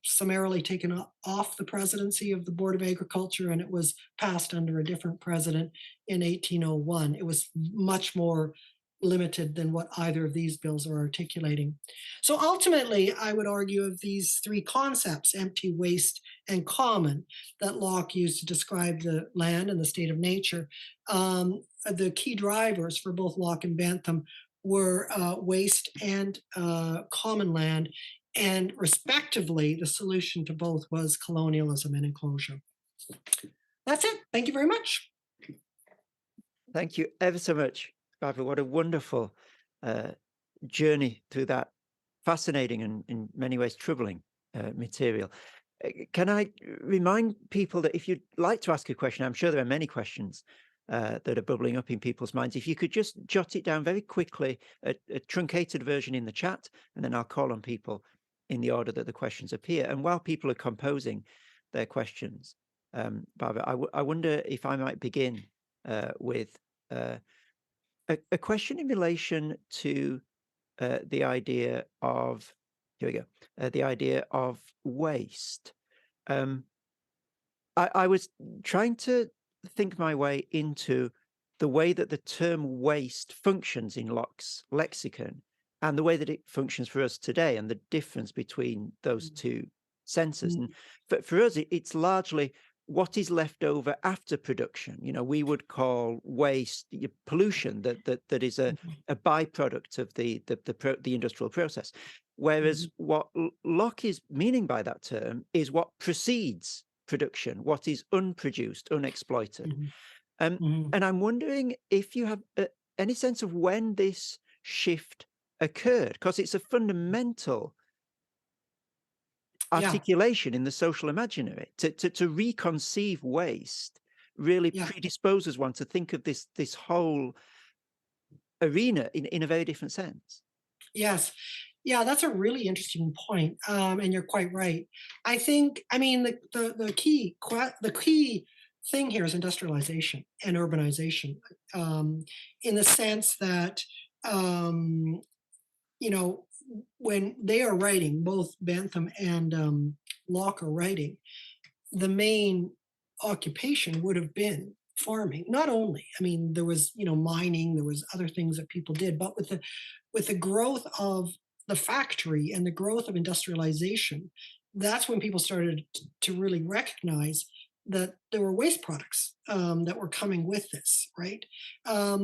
summarily taken off the presidency of the Board of Agriculture, and it was passed under a different president in 1801. It was much more limited than what either of these bills are articulating. So ultimately, I would argue of these three concepts, empty, waste, and common, that Locke used to describe the land and the state of nature, the key drivers for both Locke and Bentham were waste and common land, and respectively, the solution to both was colonialism and enclosure. That's it. Thank you very much. Thank you ever so much, Barbara. What a wonderful uh, journey through that fascinating and in many ways troubling material. Can I remind people that if you'd like to ask a question, I'm sure there are many questions that are bubbling up in people's minds. If you could just jot it down very quickly, a truncated version in the chat, and then I'll call on people in the order that the questions appear. And while people are composing their questions, Barbara, I wonder if I might begin with uh, a question in relation to the idea of, here we go, the idea of waste. Um, I was trying to think my way into the way that the term waste functions in Locke's lexicon and the way that it functions for us today and the difference between those two senses. And Mm, for us, it's largely what is left over after production. You know, we would call waste pollution that is mhm, a byproduct of the industrial process. Whereas mhm, what Locke is meaning by that term is what precedes production, what is unproduced, unexploited. mhm, Um, mhm. and I'm wondering if you have any sense of when this shift occurred, because it's a fundamental Yeah, articulation in the social imaginary. To reconceive waste really yeah, predisposes one to think of this whole arena in a very different sense. yes. Yeah, that's a really interesting point, and you're quite right. I think, I mean, the key thing here is industrialization and urbanization, in the sense that, um, you know, when they are writing, both Bentham and Locke are writing, the main occupation would have been farming. Not only, I mean, there was, mining, there was other things that people did, but with the growth of the factory and the growth of industrialization, that's when people started to really recognize that there were waste products, that were coming with this, right? I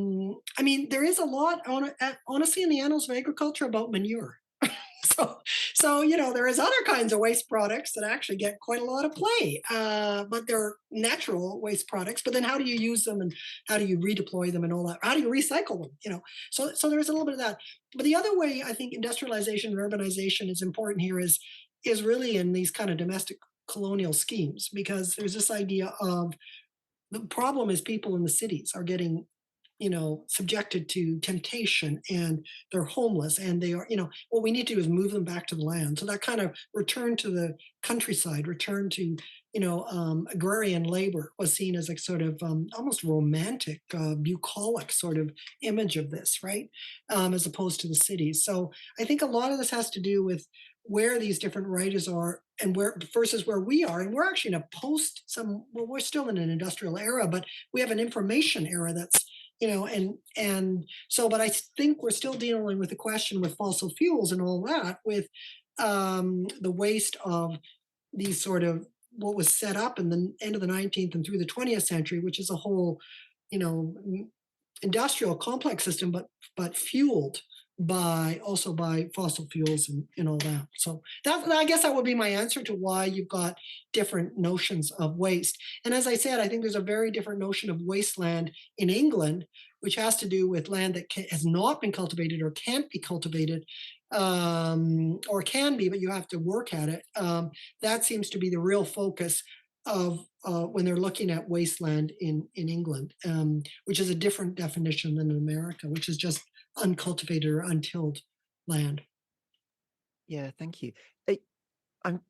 mean, there is a lot, honestly, in the annals of agriculture about manure. So, there is other kinds of waste products that actually get quite a lot of play, but they're natural waste products. But then, how do you use them, and how do you redeploy them, and all that? How do you recycle them? So there's a little bit of that. But the other way I think industrialization and urbanization is important here is really in these kind of domestic colonial schemes, because there's this idea of the problem is people in the cities are getting, subjected to temptation, and they're homeless, and they are, what we need to do is move them back to the land. So that kind of return to the countryside, return to, agrarian labor was seen as a sort of almost romantic, bucolic sort of image of this, right? As opposed to the cities. So I think a lot of this has to do with where these different writers are and where versus where we are. And we're actually in a well, we're still in an industrial era, but we have an information era that's, and so, but I think we're still dealing with the question with fossil fuels and all that, with the waste of these sort of what was set up in the end of the 19th and through the 20th century, which is a whole, you know, industrial complex system, but fueled by fossil fuels and all that. So that, I guess, that would be my answer to why you've got different notions of waste. And as I said, I think there's a very different notion of wasteland in England, which has to do with land that has not been cultivated or can't be cultivated, or can be, but you have to work at it. That seems to be the real focus of when they're looking at wasteland in England, which is a different definition than in America, which is just uncultivated or untilled land. Yeah, thank you. I'm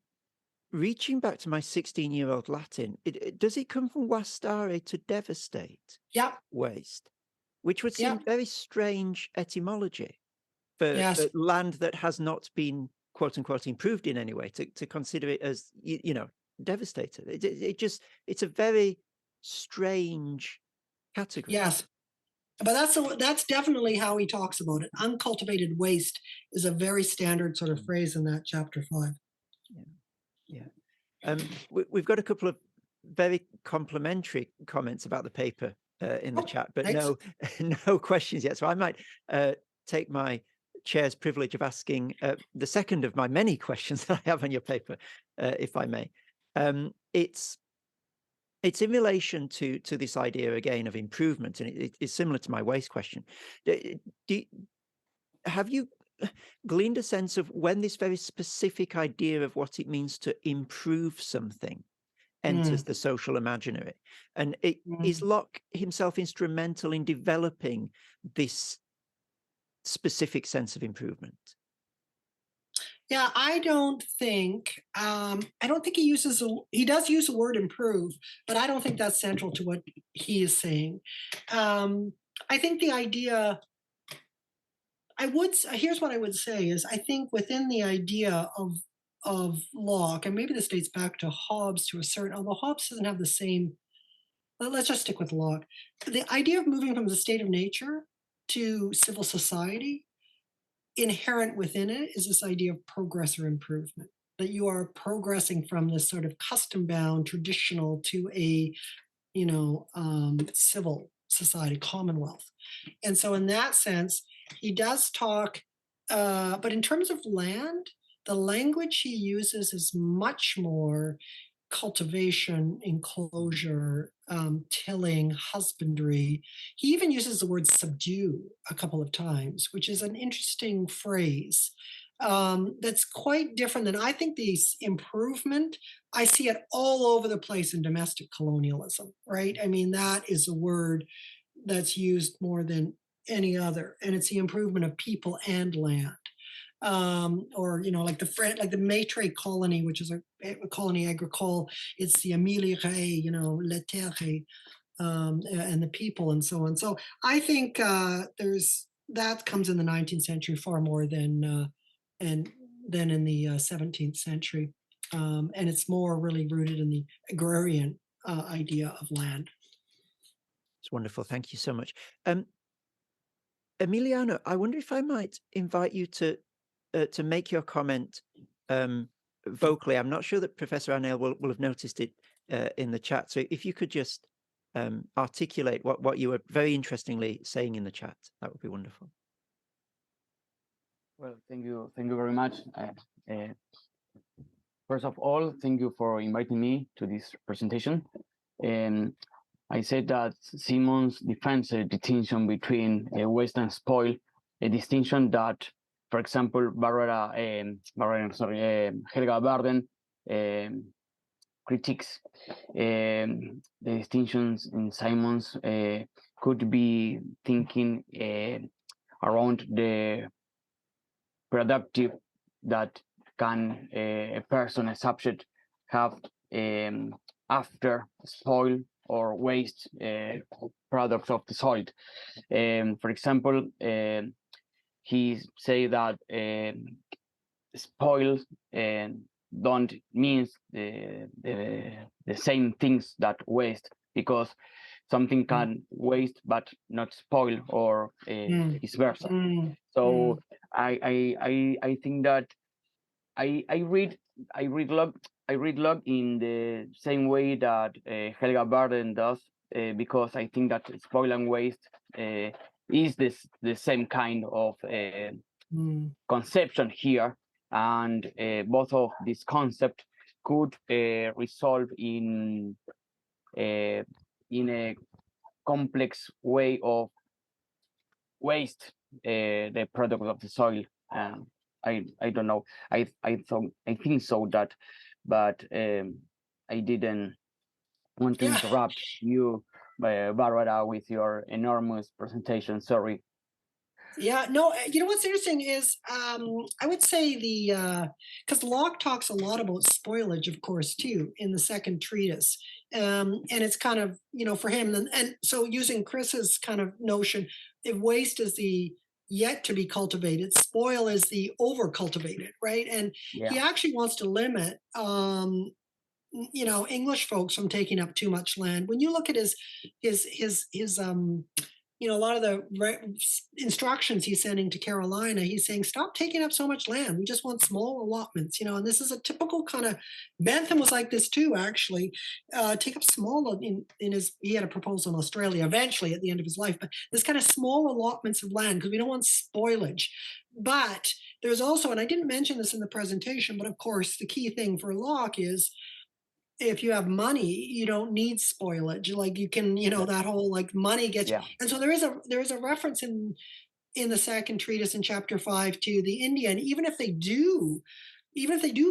reaching back to my 16-year-old Latin. Does it come from vastare, to devastate, Yeah. waste, which would Yeah. seem very strange etymology for Yes. land that has not been quote unquote improved in any way, to consider it as devastated. It's a very strange category. Yes. But that's definitely how he talks about it. Uncultivated waste is a very standard sort of Mm. phrase in that chapter 5. Yeah, yeah. We've got a couple of very complimentary comments about the paper in the Oh, chat, but thanks. no no questions yet. So I might take my chair's privilege of asking the second of my many questions that I have on your paper, if I may. It's It's in relation to this idea again of improvement, and it's similar to my waste question. Do, have you gleaned a sense of when this very specific idea of what it means to improve something enters Mm, the social imaginary? And is mm. Locke himself instrumental in developing this specific sense of improvement? Yeah, I don't think he does use the word improve, but I don't think that's central to what he is saying. Um, I think the idea here's what I would say is I think within the idea of Locke, and maybe this dates back to Hobbes to a certain, although Hobbes doesn't have the same. Let's just stick with Locke. The idea of moving from the state of nature to civil society, inherent within it is this idea of progress or improvement. That you are progressing from this sort of custom bound traditional to a civil society, commonwealth. And so, in that sense, he does talk, but in terms of land, the language he uses is much more cultivation, enclosure, tilling, husbandry. He even uses the word subdue a couple of times, which is an interesting phrase. That's quite different than I think the improvement. I see it all over the place in domestic colonialism, right? I mean, that is a word that's used more than any other, and it's the improvement of people and land. Or like like the Maitre colony, which is a colony agricole. It's the ameliorer, la terre, and the people, and so on. So I think there's that comes in the 19th century far more and than in the 17th century, and it's more really rooted in the agrarian idea of land. It's wonderful. Thank you so much. Um, Emiliano, I wonder if I might invite you to make your comment vocally. I'm not sure that Professor Arneil will have noticed it in the chat. So if you could just articulate what you were very interestingly saying in the chat, that would be wonderful. Well, thank you very much. First of all, thank you for inviting me to this presentation. I said that Simons defends a distinction between waste and spoil, a distinction that, for example, Helga Barden critiques. The distinctions in Simons could be thinking around the productive that can a person, a subject, have after spoil or waste products of the soil. For example, he say that spoil don't mean the same things that waste, because something can waste but not spoil, or vice versa. So I think that I read Locke in the same way that Helga Barden does, because I think that spoil and waste is the same kind of conception here, and both of these concepts could resolve in a complex way of waste the product of the soil. I don't know. I think so that, but I didn't want to interrupt you, Barbara, with your enormous presentation. Sorry. Yeah, no, what's interesting is I would say because Locke talks a lot about spoilage, of course, too, in the second treatise. And it's kind of, for him, and so using Chris's kind of notion, if waste is the yet to be cultivated, spoil is the over cultivated, right? And he actually wants to limit English folks from taking up too much land. When you look at his a lot of the instructions he's sending to Carolina, he's saying, stop taking up so much land. We just want small allotments, and this is a typical kind of, Bentham was like this too, actually. Take up small, he had a proposal in Australia eventually at the end of his life, but this kind of small allotments of land, because we don't want spoilage. But there's also, and I didn't mention this in the presentation, but of course, the key thing for Locke is if you have money, you don't need spoilage. Like you can, you know, that whole like money gets you. Yeah. And so there is a reference in the second treatise in chapter 5 to the Indian, even if they do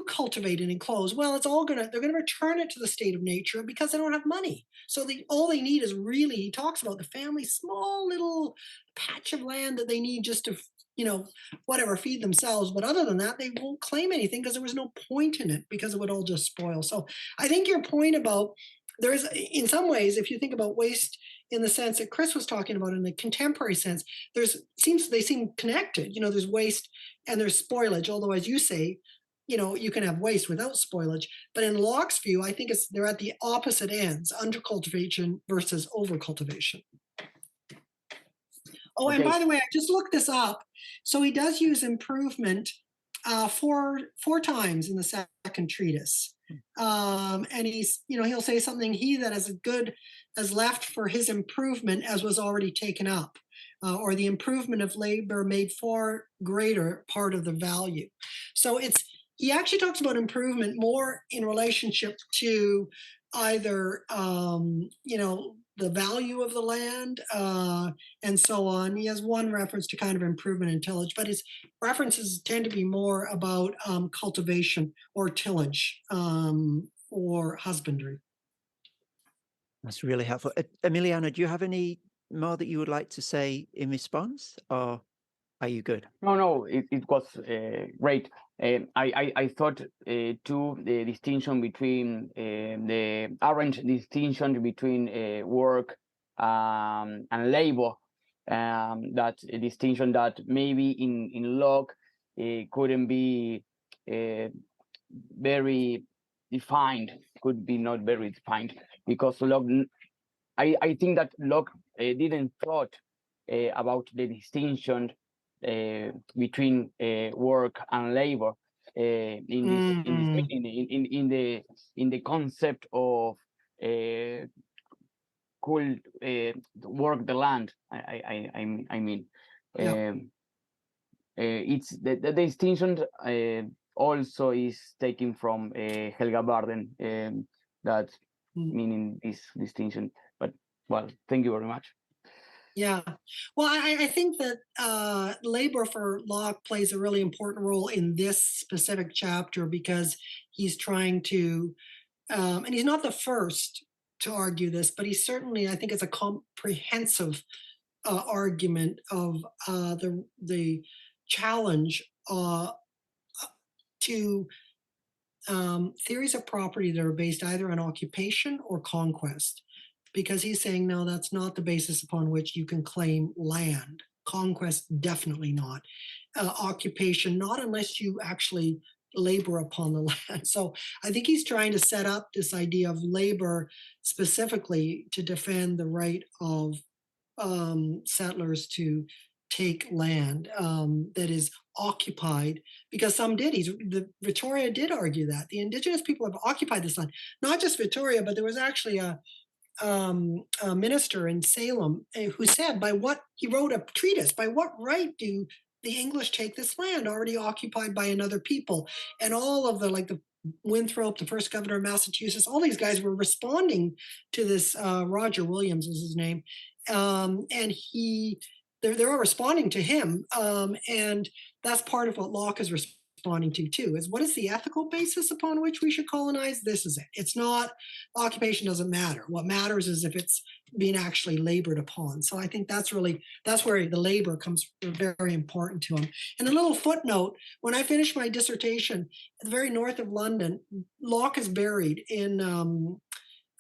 cultivate and enclose, well, they're gonna return it to the state of nature because they don't have money. So all they need is really, he talks about the family, small little patch of land that they need just to, you know, whatever, feed themselves. But other than that, they won't claim anything because there was no point in it because it would all just spoil. So I think your point about there is, in some ways, if you think about waste in the sense that Chris was talking about in the contemporary sense, they seem connected. You know, there's waste and there's spoilage, although as you say, you know, you can have waste without spoilage. But in Locke's view, I think they're at the opposite ends, undercultivation versus overcultivation. Oh, and by the way, I just looked this up. So he does use improvement four times in the second treatise. And he's, you know, he'll say something, he that is good as left for his improvement as was already taken up, or the improvement of labor made far greater part of the value. So he actually talks about improvement more in relationship to either, you know, the value of the land and so on. He has one reference to kind of improvement in tillage, but his references tend to be more about cultivation or tillage or husbandry. That's really helpful. Emiliana, do you have any more that you would like to say in response, or are you good? No, it was great. I thought too the distinction between the orange distinction between work and labor, that a distinction that maybe in Locke couldn't be very defined, could be not very defined, because Locke, I think that Locke didn't thought about the distinction between work and labor in the concept of work the land. I mean, Yeah. it's the distinction also is taken from Helga Barden, that meaning this distinction. But well, thank you very much. Yeah. Well, I think that labor for Locke plays a really important role in this specific chapter because he's trying to, and he's not the first to argue this, but he certainly, I think, it's a comprehensive argument of the challenge to theories of property that are based either on occupation or conquest. Because he's saying, no, that's not the basis upon which you can claim land. Conquest, definitely not. Occupation, not unless you actually labor upon the land. So I think he's trying to set up this idea of labor specifically to defend the right of settlers to take land that is occupied, because some did. Victoria did argue that the indigenous people have occupied this land. Not just Victoria, but there was actually a minister in Salem who said, he wrote a treatise, by what right do the English take this land already occupied by another people? And all of the Winthrop, the first governor of Massachusetts, all these guys were responding to this. Roger Williams was his name, and they're all responding to him, and that's part of what Locke is responding to too, is what is the ethical basis upon which we should colonize? This is it. It's not, occupation doesn't matter. What matters is if it's being actually labored upon. So I think that's where the labor comes very important to him. And a little footnote, when I finished my dissertation at the very north of London, Locke is buried in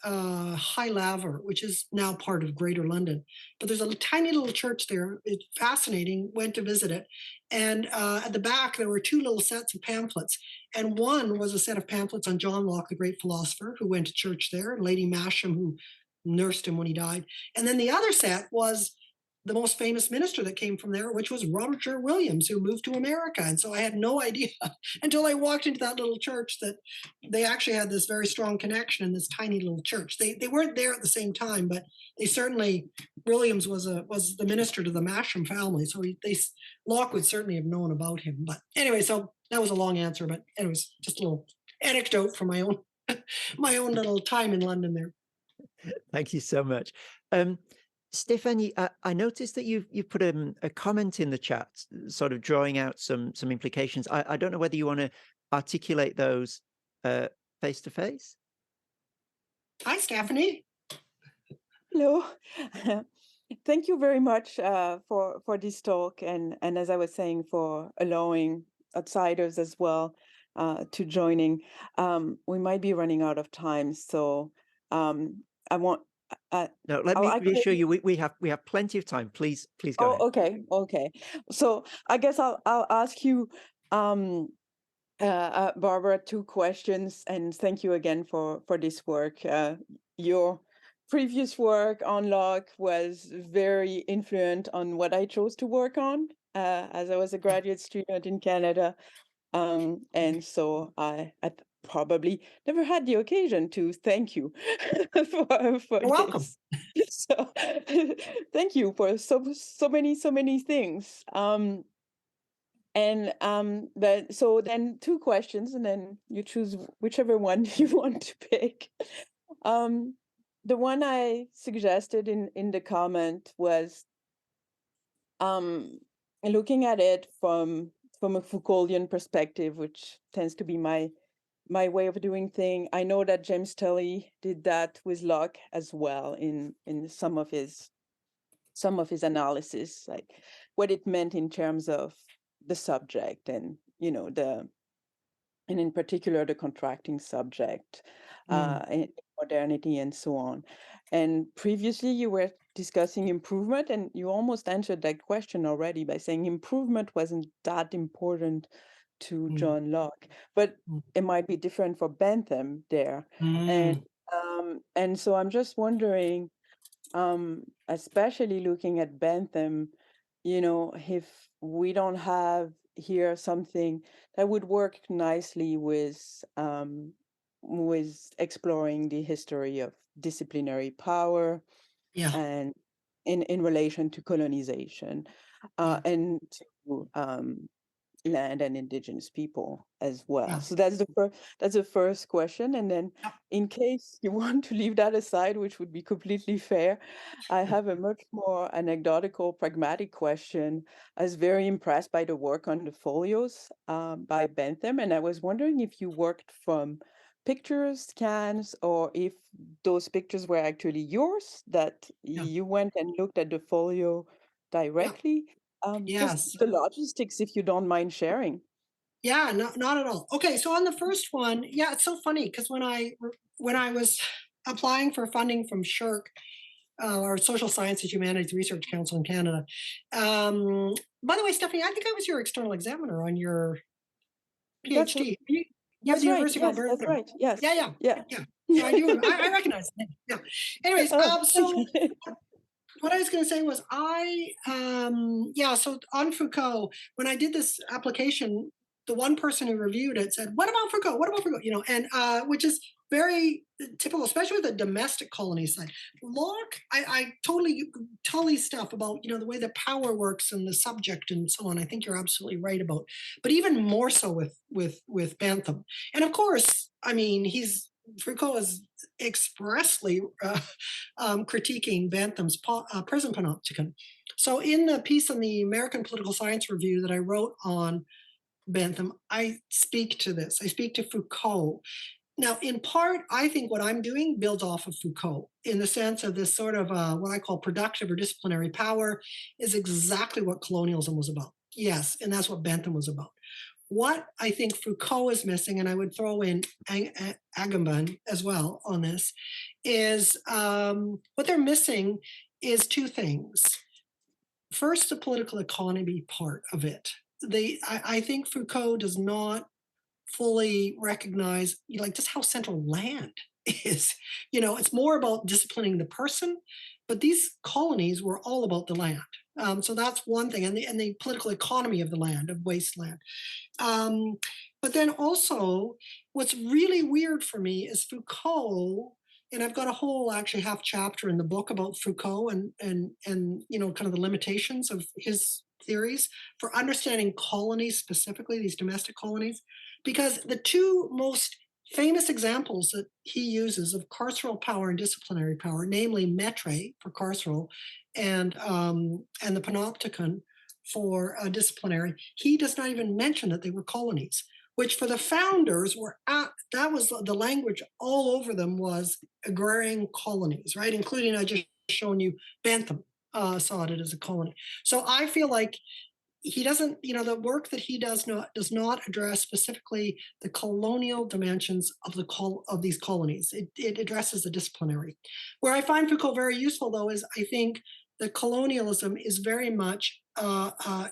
High Laver, which is now part of Greater London. But there's a tiny little church there. It's fascinating. Went to visit it. And at the back, there were two little sets of pamphlets. And one was a set of pamphlets on John Locke, the great philosopher, who went to church there, and Lady Masham, who nursed him when he died. And then the other set was the most famous minister that came from there, which was Roger Williams, who moved to America. And so I had no idea until I walked into that little church that they actually had this very strong connection in this tiny little church. They weren't there at the same time, but they certainly, Williams was the minister to the Masham family. So Locke would certainly have known about him. But anyway, so that was a long answer, but anyways, just a little anecdote from my own my own little time in London there. Thank you so much. Stephanie, I noticed that you've put a comment in the chat, sort of drawing out some implications. I don't know whether you want to articulate those face to face. Hi, Stephanie. Hello. Thank you very much for this talk, and as I was saying, for allowing outsiders as well to joining. We might be running out of time, so I want. No, let me reassure you, we have plenty of time. Please go ahead. Okay. So I guess I'll ask you, Barbara, two questions, and thank you again for this work. Your previous work on Locke was very influential on what I chose to work on as I was a graduate student in Canada. And so I probably never had the occasion to thank you for You're welcome. this. So thank you for so many things. So then two questions, and then you choose whichever one you want to pick. The one I suggested in the comment was looking at it from a Foucauldian perspective, which tends to be my way of doing things. I know that James Tully did that with Locke as well in some of his analysis, like what it meant in terms of the subject and and in particular the contracting subject in modernity and so on. And previously you were discussing improvement, and you almost answered that question already by saying improvement wasn't that important to John Locke, but it might be different for Bentham there. And so I'm just wondering, especially looking at Bentham, if we don't have here something that would work nicely with exploring the history of disciplinary power and in relation to colonization and to land and indigenous people as well. So that's the first question. And then in case you want to leave that aside, which would be completely fair, I have a much more anecdotal, pragmatic question. I was very impressed by the work on the folios by Bentham, and I was wondering if you worked from pictures, scans, or if those pictures were actually yours, that you went and looked at the folio directly. Just the logistics, if you don't mind sharing. Yeah, not at all. Okay, so on the first one, it's so funny because when I was applying for funding from SCRN, or Social Sciences Humanities Research Council in Canada. By the way, Stephanie, I think I was your external examiner on your PhD. That's right. Yes, that's right. Yes. Yeah. So I do. I recognize it. Yeah. Anyways, so what I was going to say was so on Foucault, when I did this application, the one person who reviewed it said, "What about Foucault? What about Foucault?" And which is very typical, especially with the domestic colony side. Locke, I totally stuff about the way that power works and the subject and so on. I think you're absolutely right about, but even more so with Bentham. And of course, I mean, Foucault is expressly critiquing Bentham's prison panopticon. So in the piece in the American Political Science Review that I wrote on Bentham, I speak to this. I speak to Foucault. Now, in part, I think what I'm doing builds off of Foucault in the sense of this sort of what I call productive or disciplinary power is exactly what colonialism was about. Yes, and that's what Bentham was about. What I think Foucault is missing, and I would throw in Agamben as well on this, is what they're missing is two things. First, the political economy part of it. I think Foucault does not fully recognize just how central land is. It's more about disciplining the person, but these colonies were all about the land. So that's one thing, and the political economy of the land, of wasteland. But then also, what's really weird for me is Foucault, and I've got a whole actually half chapter in the book about Foucault and kind of the limitations of his theories for understanding colonies, specifically these domestic colonies, because the two most famous examples that he uses of carceral power and disciplinary power, namely metre for carceral and the panopticon for disciplinary, he does not even mention that they were colonies, which for the founders were that was the language all over them, was agrarian colonies, right? Including, I just shown you, Bentham saw it as a colony. So I feel like he doesn't, the work that he does not address specifically the colonial dimensions of these colonies. It addresses the disciplinary. Where I find Foucault very useful, though, is I think that colonialism is very much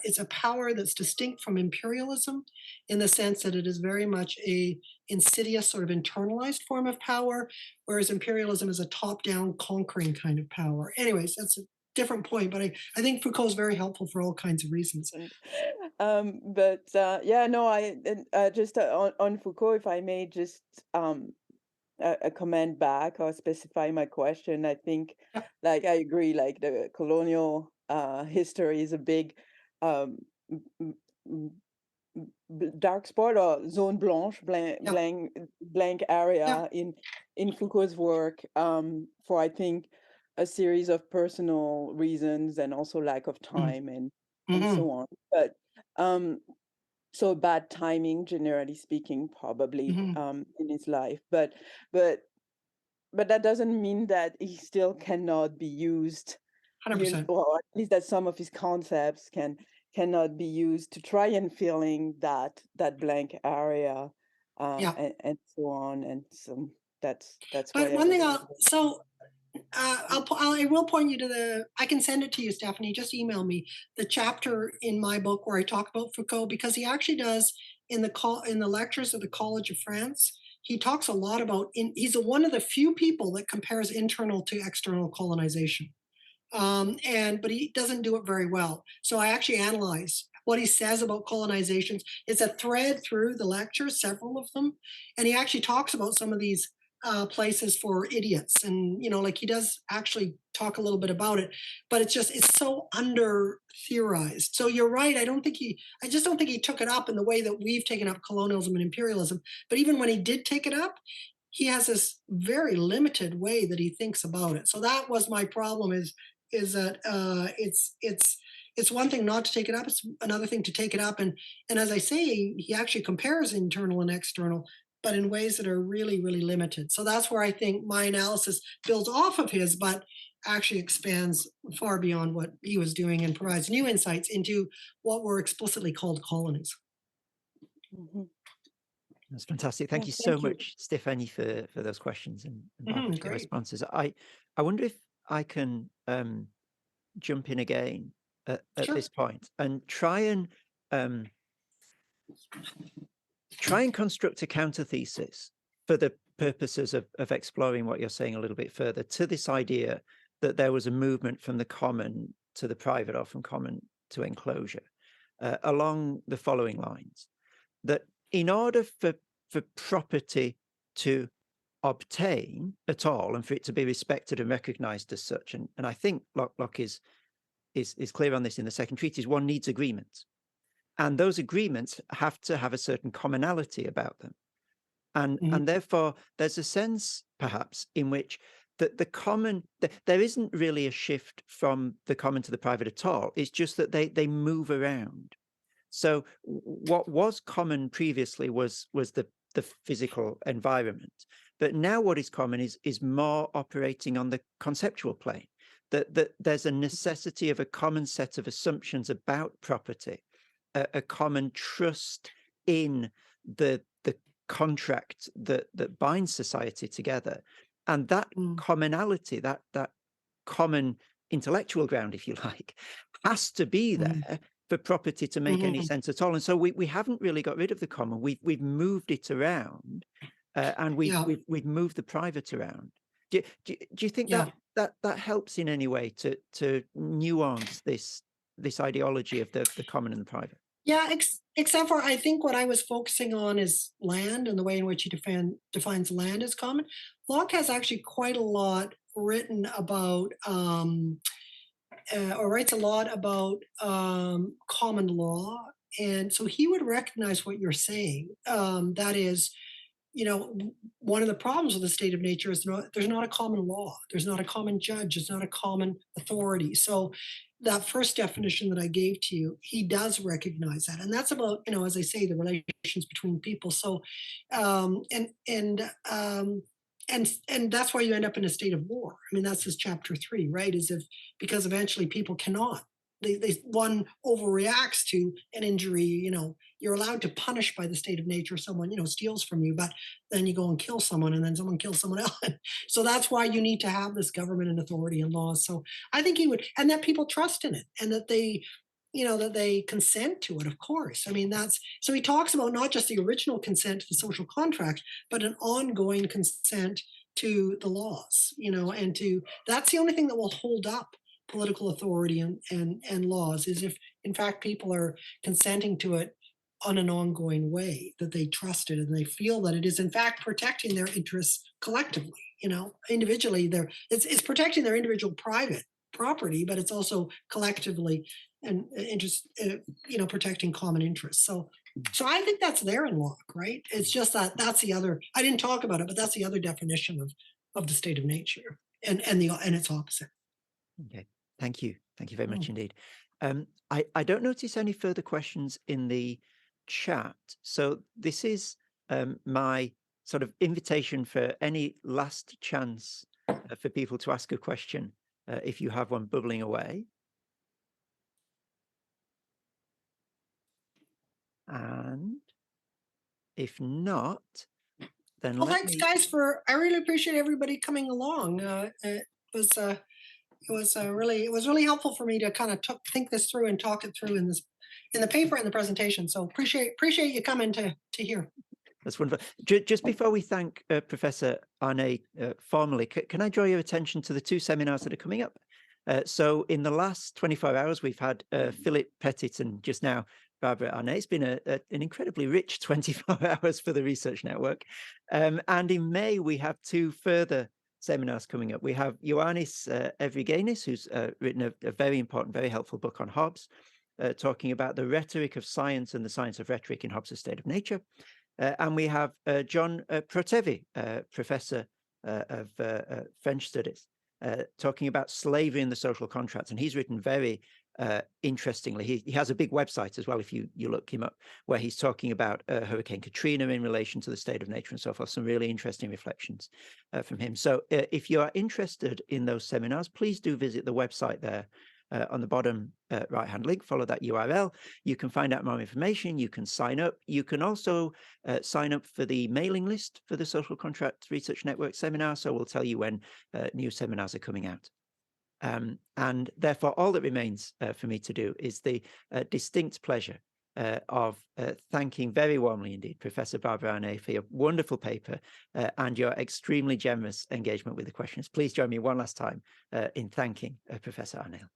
it's a power that's distinct from imperialism, in the sense that it is very much a insidious, sort of internalized form of power, whereas imperialism is a top-down conquering kind of power. Anyways, that's a different point, but I think Foucault is very helpful for all kinds of reasons. Yeah, no, just on Foucault, if I may just a comment back or specify my question. I think, like, I agree, like the colonial history is a big dark spot or zone blanche, blank area in Foucault's work, for, I think, a series of personal reasons and also lack of time and so on. But so bad timing, generally speaking, probably in his life. But that doesn't mean that he still cannot be used, 100%. or at least that some of his concepts cannot be used to try and filling that blank area, and so on. And so that's But why one thing I will point you to I can send it to you, Stephanie, just email me the chapter in my book where I talk about Foucault, because he actually does in the lectures of the College of France. He talks a lot about, he's one of the few people that compares internal to external colonization. But he doesn't do it very well. So I actually analyze what he says about colonizations. It's a thread through the lectures, several of them. And he actually talks about some of these places for idiots. And, like, he does actually talk a little bit about it, but it's so under theorized. So you're right. I just don't think he took it up in the way that we've taken up colonialism and imperialism. But even when he did take it up, he has this very limited way that he thinks about it. So that was my problem, is that it's one thing not to take it up, it's another thing to take it up. And as I say, he actually compares internal and external, but in ways that are really, really limited. So that's where I think my analysis builds off of his, but actually expands far beyond what he was doing and provides new insights into what were explicitly called colonies. That's fantastic. Thank you so much, Stephanie, for those questions and Barbara for your responses. I wonder if I can jump in again at this point and try and construct a counter thesis for the purposes of exploring what you're saying a little bit further, to this idea that there was a movement from the common to the private, or from common to enclosure, along the following lines: that in order for property to obtain at all, and for it to be respected and recognized as such, and I think Locke is clear on this in the second treatise, one needs agreements. And those agreements have to have a certain commonality about them. And therefore, there's a sense, perhaps, in which the common, there isn't really a shift from the common to the private at all. It's just that they move around. So what was common previously was the physical environment. But now what is common is more operating on the conceptual plane, that there's a necessity of a common set of assumptions about property, a common trust in the contract that binds society together. And that commonality, that common intellectual ground, if you like, has to be there for property to make any sense at all. And so we haven't really got rid of the common. We've moved it around, and we've moved the private around. Do you think that helps in any way to nuance this ideology of the common and the private? Yeah, except for, I think what I was focusing on is land, and the way in which he defines land as common. Locke has actually quite a lot written about, or writes a lot about common law. And so he would recognize what you're saying. That is, one of the problems with the state of nature is there's not a common law. There's not a common judge. There's not a common authority. So that first definition that I gave to you, he does recognize that. And that's about, as I say, the relations between people. So, and that's why you end up in a state of war. I mean, that's his chapter 3, right? Because eventually people cannot. One overreacts to an injury. You're allowed to punish by the state of nature. Someone steals from you, but then you go and kill someone, and then someone kills someone else. So that's why you need to have this government and authority and laws. So I think he would, and that people trust in it, and that they consent to it, of course. I mean, so he talks about not just the original consent to the social contract, but an ongoing consent to the laws, that's the only thing that will hold up political authority and laws, is if in fact people are consenting to it on an ongoing way, that they trust it and they feel that it is in fact protecting their interests collectively, individually. It's protecting their individual private property, but it's also collectively and protecting common interests. So I think that's there in Locke, right? It's just that's the other, I didn't talk about it, but that's the other definition of the state of nature and its opposite. Okay, thank you very much indeed. I don't notice any further questions in the chat, so this is my sort of invitation for any last chance for people to ask a question, if you have one bubbling away. And if not, then thanks guys I really appreciate everybody coming along. It was really helpful for me to kind of think this through and talk it through in the paper and the presentation. So appreciate you coming to hear. That's wonderful. Just before we thank Professor Arneil formally, can I draw your attention to the 2 seminars that are coming up? So in the last 24 hours, we've had Philip Pettit and just now Barbara Arneil. It's been an incredibly rich 24 hours for the Research Network. And in May, we have 2 further seminars coming up. We have Ioannis Evrigenis, who's written a very important, very helpful book on Hobbes, talking about the rhetoric of science and the science of rhetoric in Hobbes' State of Nature. And we have John Protevi, professor of French studies, talking about slavery in the social contract. And he's written very interestingly. He has a big website as well, if you look him up, where he's talking about Hurricane Katrina in relation to the state of nature and so forth. Some really interesting reflections from him. So if you are interested in those seminars, please do visit the website there. On the bottom right-hand link, follow that URL. You can find out more information. You can sign up. You can also sign up for the mailing list for the Social Contract Research Network seminar. So we'll tell you when new seminars are coming out. And therefore, all that remains for me to do is the distinct pleasure of thanking very warmly indeed Professor Barbara Arneil for your wonderful paper and your extremely generous engagement with the questions. Please join me one last time in thanking Professor Arneil.